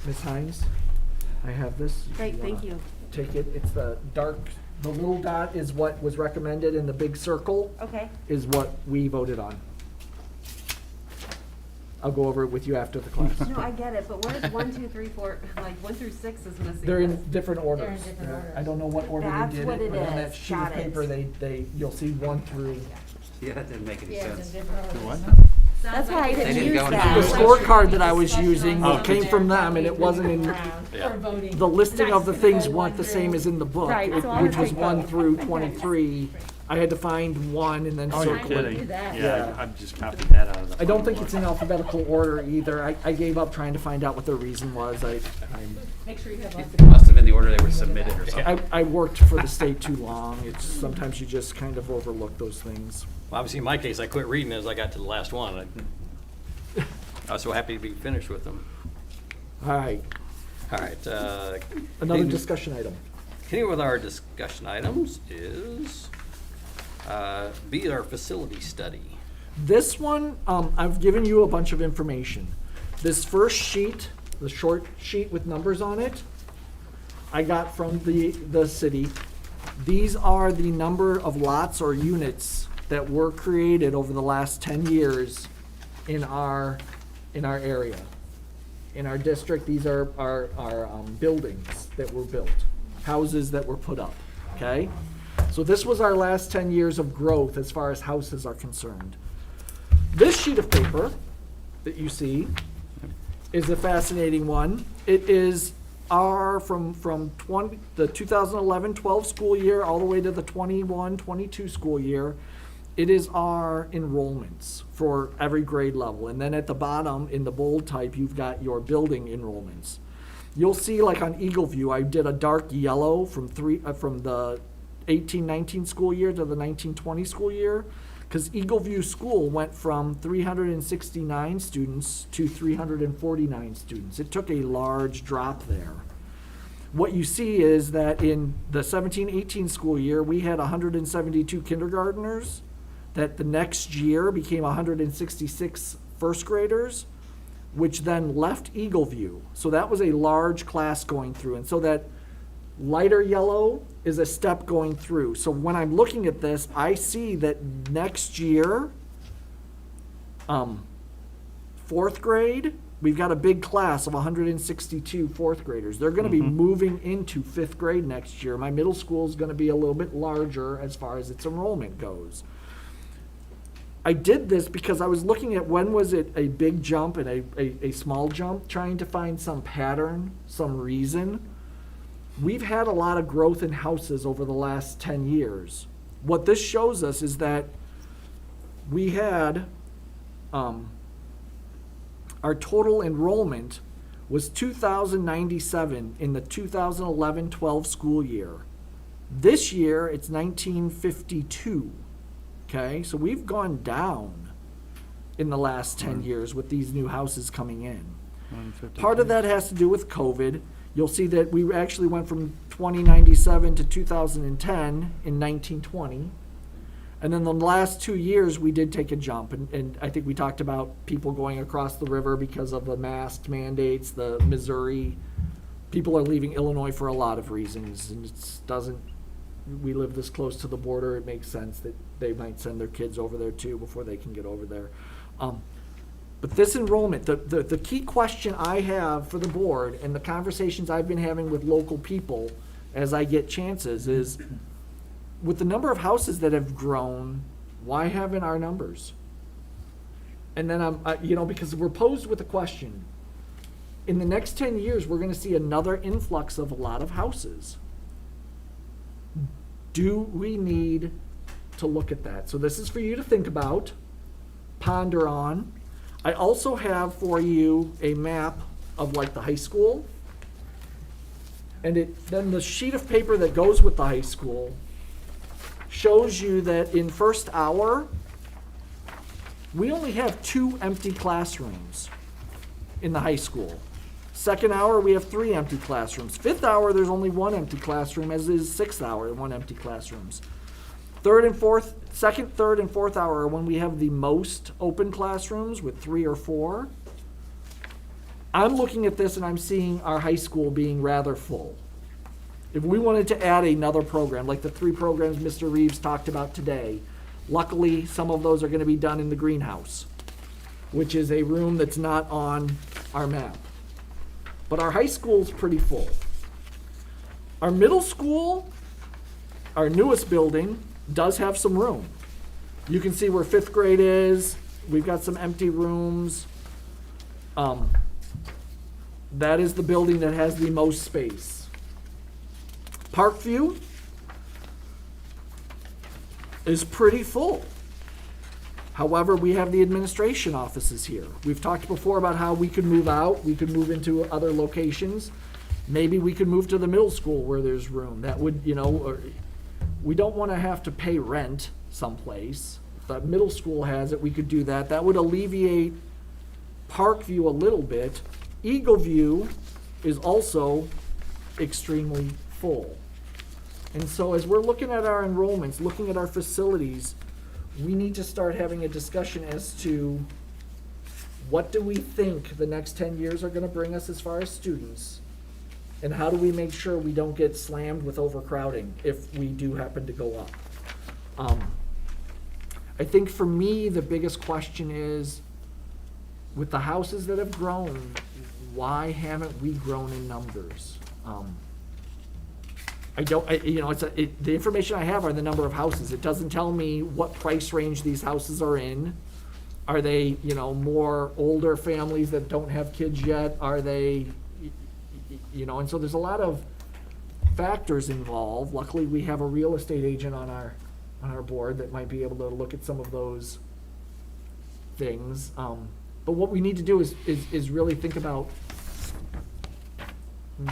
Ms. Hines, I have this. Great, thank you. Take it, it's the little dot is what was recommended, and the big circle Okay. is what we voted on. I'll go over it with you after the class. No, I get it, but where's 1, 2, 3, 4, like 1 through 6 is missing. They're in different orders. They're in different orders. I don't know what order That's they did what it, it but on is. that sheet of Got it. paper, you'll see 1 through. Yeah, that didn't make any Yeah, it's sense. in different The orders. what? That's why I They didn't didn't use go into The that. scorecard that I was using Oh. came from them, and it wasn't in, Yeah. the listing of the things weren't the same as in the book, Right, so I which was was 1 like, through okay. 23. I had to find 1 and then Oh, you're circle it. kidding. that. Yeah, Yeah. I just copied that out of the. I don't think phone it's in book. alphabetical order either. I gave up trying to find out what the reason was. Make sure you have lots It must have been the order they were submitted or something. I worked for the state too long. It's, sometimes you just kind of overlook those things. Well, obviously, in my case, I quit reading as I got to the last one. I was so happy to be finished with them. All right, All right. another continuing- discussion item. Continuing with our discussion items is be our facility study. This one, I've given you a bunch of information. This first sheet, the short sheet with numbers on it, I got from the city. These are the number of lots or units that were created over the last 10 years in our area. In our district, these are our buildings that were built, houses that were put up, okay? So this was our last 10 years of growth as far as houses are concerned. This sheet of paper that you see is a fascinating one. It is from the 2011-12 school year all the way to the 21-22 school year. It is our enrollments for every grade level. And then at the bottom, in the bold type, you've got your building enrollments. You'll see, like on Eagle View, I did a dark yellow from the 18-19 school year to the 19-20 school year, because Eagle View School went from 369 students to 349 students. It took a large drop there. What you see is that in the 17-18 school year, we had 172 kindergartners, that the next year became 166 first graders, which then left Eagle View. So that was a large class going through. And so that lighter yellow is a step going through. So when I'm looking at this, I see that next year, fourth grade, we've got a big class of 162 fourth graders. They're gonna be moving into fifth grade next year. My middle school is gonna be a little bit larger as far as its enrollment goes. I did this because I was looking at when was it a big jump and a small jump, trying to find some pattern, some reason. We've had a lot of growth in houses over the last 10 years. What this shows us is that we had, our total enrollment was 2,097 in the 2011-12 school year. This year, it's 1,952. Okay, so we've gone down in the last 10 years with these new houses coming in. Part of that has to do with COVID. You'll see that we actually went from 2097 to 2010 in 1920. And then the last 2 years, we did take a jump. And I think we talked about people going across the river because of the mask mandates, the Missouri. People are leaving Illinois for a lot of reasons. And we live this close to the border. It makes sense that they might send their kids over there too before they can get over there. But this enrollment, the key question I have for the board and the conversations I've been having with local people as I get chances is, with the number of houses that have grown, why haven't our numbers? And then because we're posed with a question. In the next 10 years, we're gonna see another influx of a lot of houses. Do we need to look at that? So this is for you to think about, ponder on. I also have for you a map of like the high school. And then the sheet of paper that goes with the high school shows you that in first hour, we only have 2 empty classrooms in the high school. Second hour, we have 3 empty classrooms. Fifth hour, there's only 1 empty classroom, as is sixth hour, 1 empty classrooms. Second, third, and fourth hour are when we have the most open classrooms with 3 or 4. I'm looking at this and I'm seeing our high school being rather full. If we wanted to add another program, like the 3 programs Mr. Reeves talked about today, luckily some of those are gonna be done in the greenhouse, which is a room that's not on our map. But our high school's pretty full. Our middle school, our newest building, does have some room. You can see where 5th grade is. We've got some empty rooms. That is the building that has the most space. Parkview is pretty full. However, we have the administration offices here. We've talked before about how we could move out, we could move into other locations. Maybe we could move to the middle school where there's room. That would, we don't want to have to pay rent someplace. If the middle school has it, we could do that. That would alleviate Parkview a little bit. Eagle View is also extremely full. And so as we're looking at our enrollments, looking at our facilities, we need to start having a discussion as to what do we think the next 10 years are gonna bring us as far as students? And how do we make sure we don't get slammed with overcrowding if we do happen to go up? I think for me, the biggest question is, with the houses that have grown, why haven't we grown in numbers? The information I have are the number of houses. It doesn't tell me what price range these houses are in. Are they, you know, more older families that don't have kids yet? Are they, you know, and so there's a lot of factors involved. Luckily, we have a real estate agent on our board that might be able to look at some of those things. But what we need to do is really think about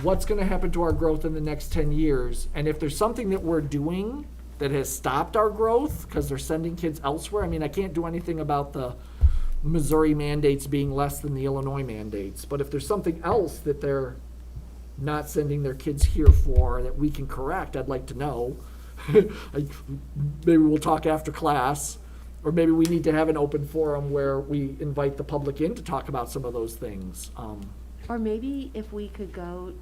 what's gonna happen to our growth in the next 10 years. And if there's something that we're doing that has stopped our growth, because they're sending kids elsewhere, I mean, I can't do anything about the Missouri mandates being less than the Illinois mandates. But if there's something else that they're not sending their kids here for that we can correct, I'd like to know. Maybe we'll talk after class, or maybe we need to have an open forum where we invite the public in to talk about some of those things. Or maybe if we could go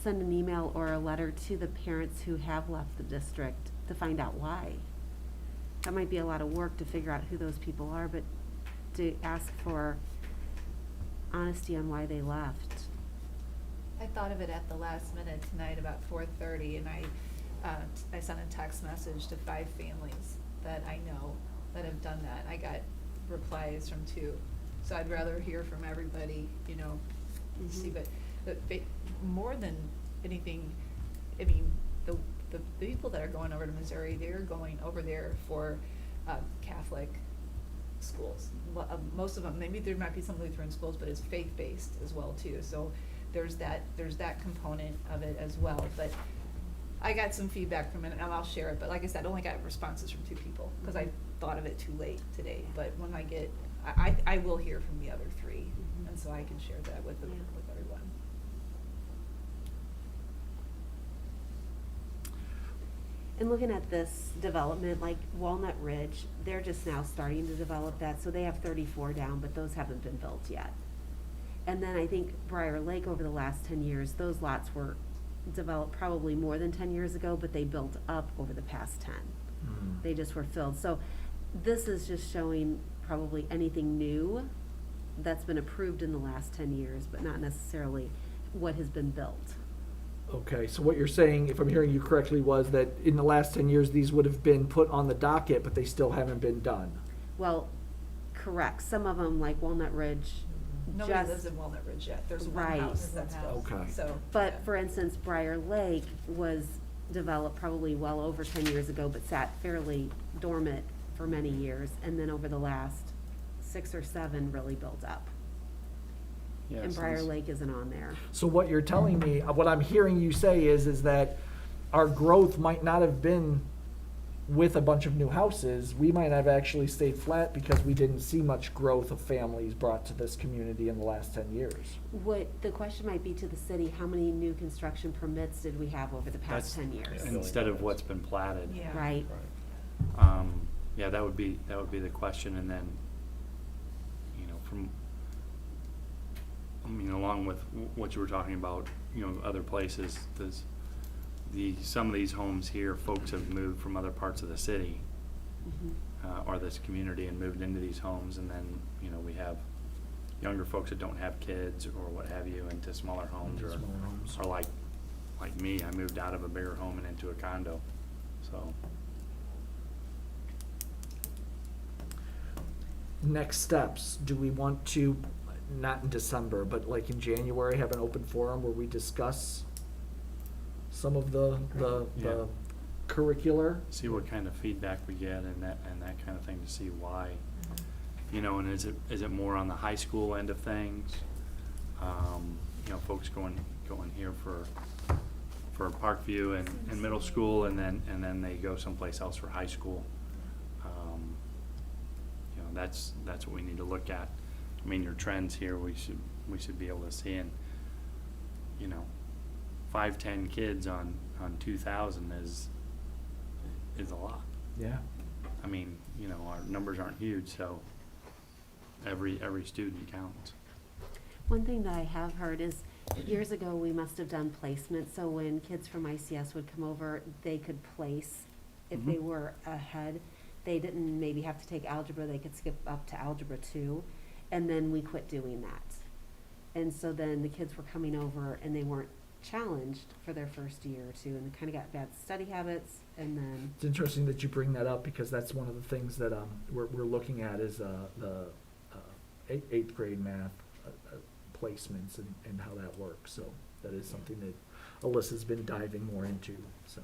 send an email or a letter to the parents who have left the district to find out why. That might be a lot of work to figure out who those people are, but to ask for honesty on why they left. I thought of it at the last minute tonight about 4:30, and I sent a text message to 5 families that I know that have done that. I got replies from 2, so I'd rather hear from everybody, you know, see, but more than anything, I mean, the people that are going over to Missouri, they're going over there for Catholic schools. Most of them, maybe there might be some Lutheran schools, but it's faith-based as well too. So there's that component of it as well. But I got some feedback from it, and I'll share it. But like I said, I only got responses from 2 people because I thought of it too late today. But when I get, I will hear from the other 3, and so I can share that with everyone. And looking at this development, like Walnut Ridge, they're just now starting to develop that, so they have 34 down, but those haven't been built yet. And then I think Briar Lake, over the last 10 years, those lots were developed probably more than 10 years ago, but they built up over the past 10. They just were filled. So this is just showing probably anything new that's been approved in the last 10 years, but not necessarily what has been built. Okay, so what you're saying, if I'm hearing you correctly, was that in the last 10 years, these would have been put on the docket, but they still haven't been done. Well, correct. Some of them, like Walnut Ridge, Nobody just, lives in Walnut Ridge yet. There's one Right. house that's built. Okay. So, but yeah. for instance, Briar Lake was developed probably well over 10 years ago, but sat fairly dormant for many years, and then over the last 6 or 7 really built up. Yeah, And so Briar this- Lake isn't on there. So what you're telling me, what I'm hearing you say is that our growth might not have been with a bunch of new houses. We might have actually stayed flat because we didn't see much growth of families brought to this community in the last 10 years. What, the question might be to the city, how many new construction permits did we have over the past That's 10 years? instead of what's been platted. Yeah. Right? Yeah, that would be the question, and then, you know, from, I mean, along with what you were talking about, you know, other places, some of these homes here, folks have moved from other parts of the city, or this community, and moved into these homes, and then, you know, we have younger folks that don't have kids or what have you into smaller homes, or Smaller homes. or like me, I moved out of a bigger home and into a condo, so. Next steps, do we want to, not in December, but like in January, have an open forum where we discuss some of the Yeah. curricular? See what kind of feedback we get and that kind of thing, to see why. You know, and is it more on the high school end of things? You know, folks going here for Parkview and middle school, and then they go someplace else for high school. You know, that's what we need to look at. I mean, your trends here, we should be able to see, and, you know, 5-10 kids on 2,000 is a lot. Yeah. I mean, you know, our numbers aren't huge, so every student counts. One thing that I have heard is, years ago, we must have done placement, so when kids from ICS would come over, they could place if they were ahead. They didn't maybe have to take algebra, they could skip up to algebra 2, and then we quit doing that. And so then the kids were coming over and they weren't challenged for their first year or two and kind of got bad study habits and then, It's interesting that you bring that up because that's one of the things that we're looking at is the eighth grade math placements and how that works. So that is something that Alyssa's been diving more into. So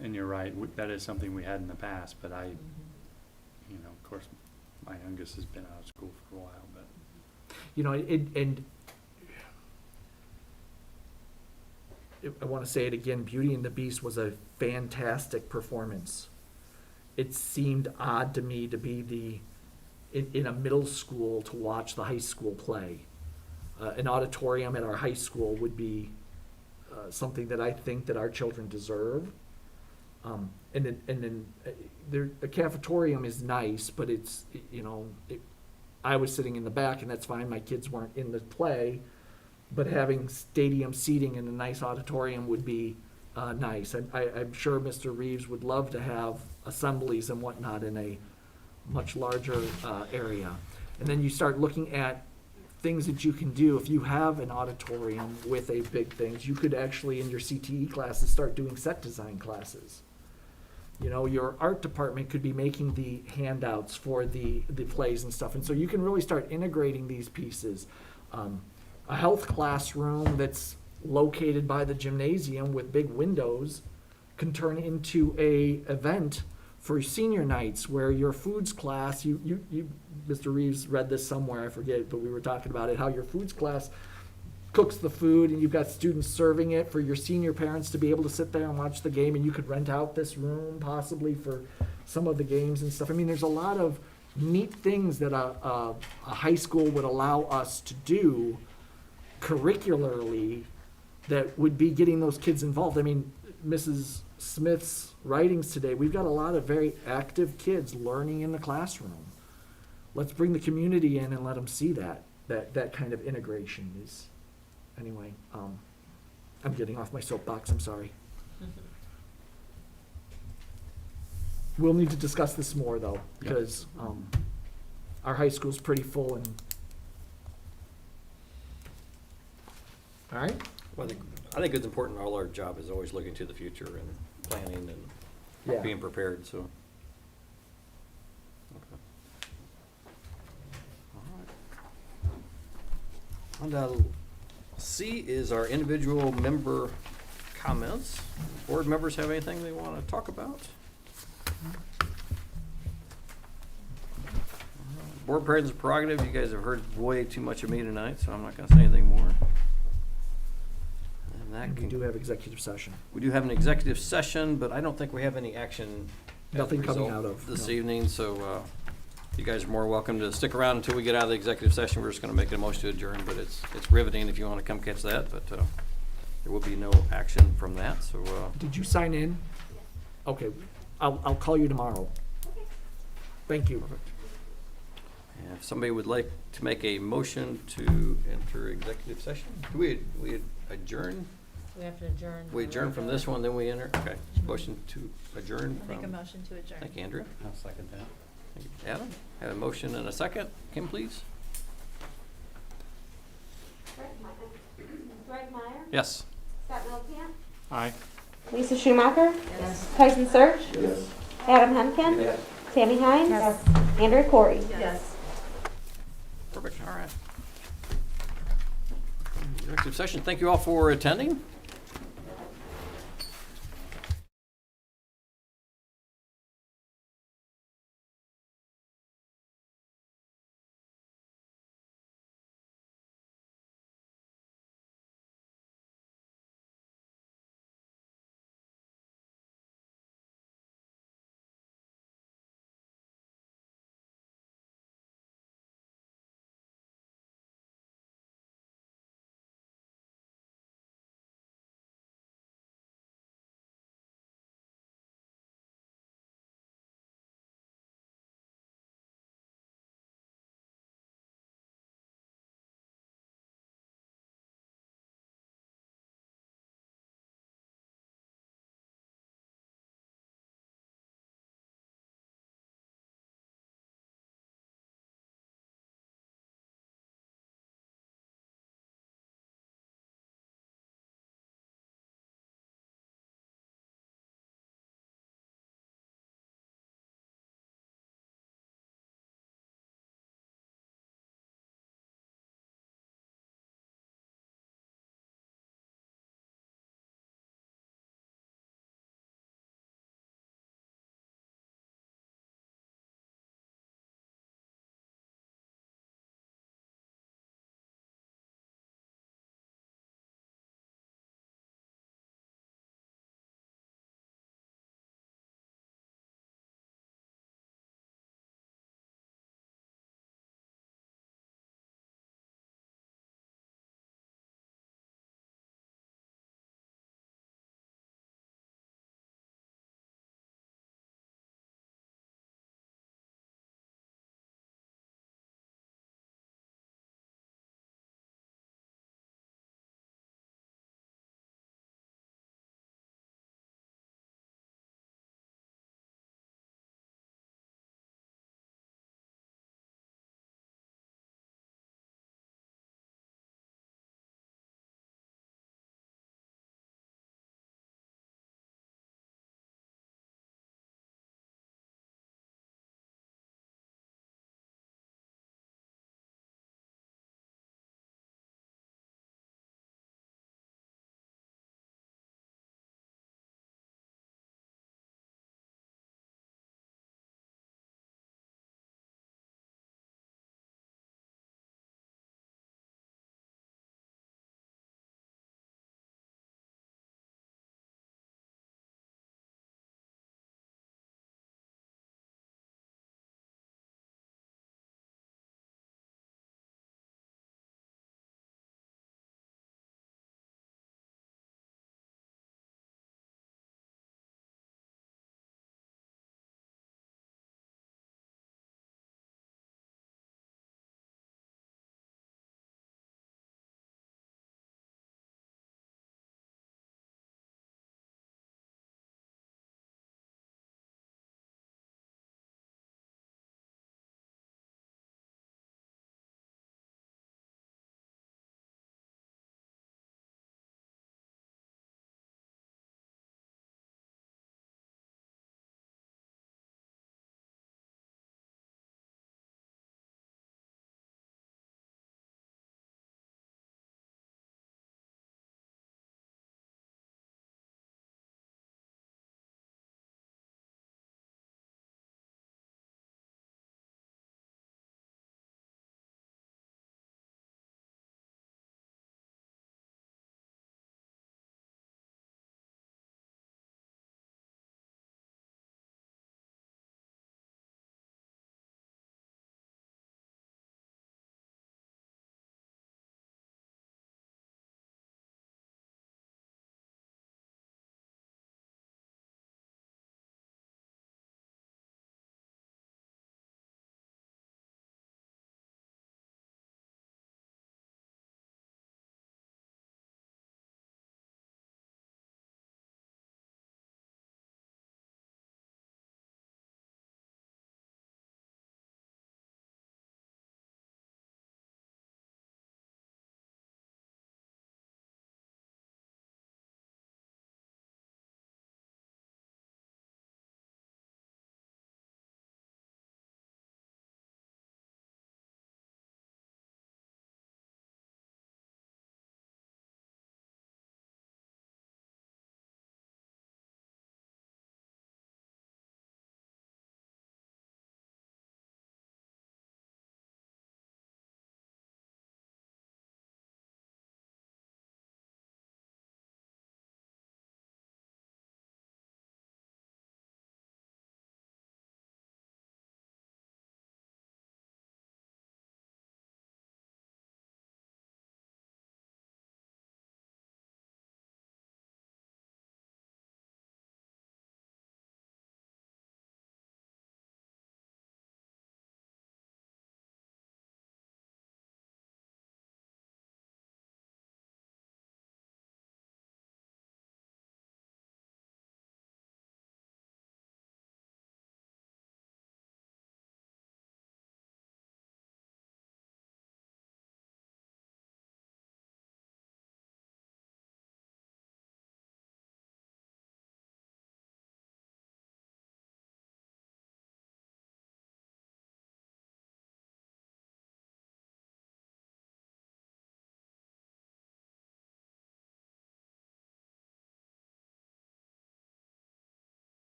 And you're right, that is something we had in the past, but I, you know, of course, my youngest has been out of school for a while, but. you know, I want to say it again. Beauty and the Beast was a fantastic performance. It seemed odd to me to be in a middle school to watch the high school play. An auditorium at our high school would be something that I think that our children deserve. And then the cafetorium is nice, but it's, you know, I was sitting in the back and that's fine. My kids weren't in the play, but having stadium seating in a nice auditorium would be nice. I'm sure Mr. Reeves would love to have assemblies and whatnot in a much larger area. And then you start looking at things that you can do. If you have an auditorium with a big things, you could actually in your CTE classes start doing set design classes. You know, your art department could be making the handouts for the plays and stuff. And so you can really start integrating these pieces. A health classroom that's located by the gymnasium with big windows can turn into a event for senior nights where your foods class, you Mr. Reeves read this somewhere, I forget, but we were talking about it, how your foods class cooks the food and you've got students serving it for your senior parents to be able to sit there and watch the game, and you could rent out this room possibly for some of the games and stuff. I mean, there's a lot of neat things that a high school would allow us to do curricularly that would be getting those kids involved. I mean, Mrs. Smith's writings today, we've got a lot of very active kids learning in the classroom. Let's bring the community in and let them see that kind of integration is, anyway, I'm getting off my soapbox, I'm sorry. We'll need to discuss this more though, because our high school's pretty full and, all right? Well, I think it's important, all our job is always looking to the future and planning and Yeah. being prepared, so. Okay. All right. And C is our individual member comments. Board members have anything they want to talk about? Board president's prerogative, you guys have heard way too much of me tonight, so I'm not going to say anything more. And that We do have executive session. we do have an executive session, but I don't think we have any action. as a Nothing coming result out of, This no. evening, so you guys are more welcome to stick around until we get out of the executive session. We're just going to make a motion to adjourn, but it's riveting if you want to come catch that, but there will be no action from that, so. Did you sign in? Okay, I'll call you tomorrow. Thank you. And if somebody would like to make a motion to enter executive session, do we adjourn? We have to adjourn. We adjourn from this one, then we enter? Okay, motion to adjourn I'll make a from, motion to adjourn. thank you, Andrea. I'll second that. Thank you, Adam. Have a motion and a second. Kim, please. Greg Meyer, Yes. Scott Melkamp, Aye. Lisa Schumacher, Yes. Tyson Search, Adam Henkin, Tammy Hines, Andrea Corey. Yes. Perfect, all right. Executive session, thank you all for attending.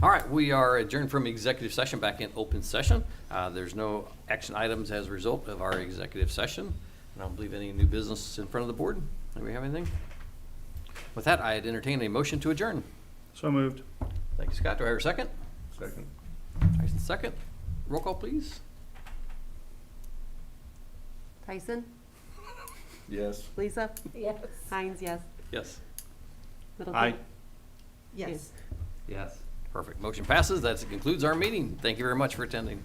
All right, we are adjourned from executive session back in open session. There's no action items as a result of our executive session. I don't believe any new business in front of the board. Do we have anything? With that, I'd entertain a motion to adjourn. So moved. Thank you, Scott. Do I hear a second? Second. Tyson, second. Roll call, please. Tyson? Yes. Lisa? Yes. Hines, yes. Yes. Middleton? Aye. Yes. Yes. Perfect. Motion passes. That concludes our meeting. Thank you very much for attending.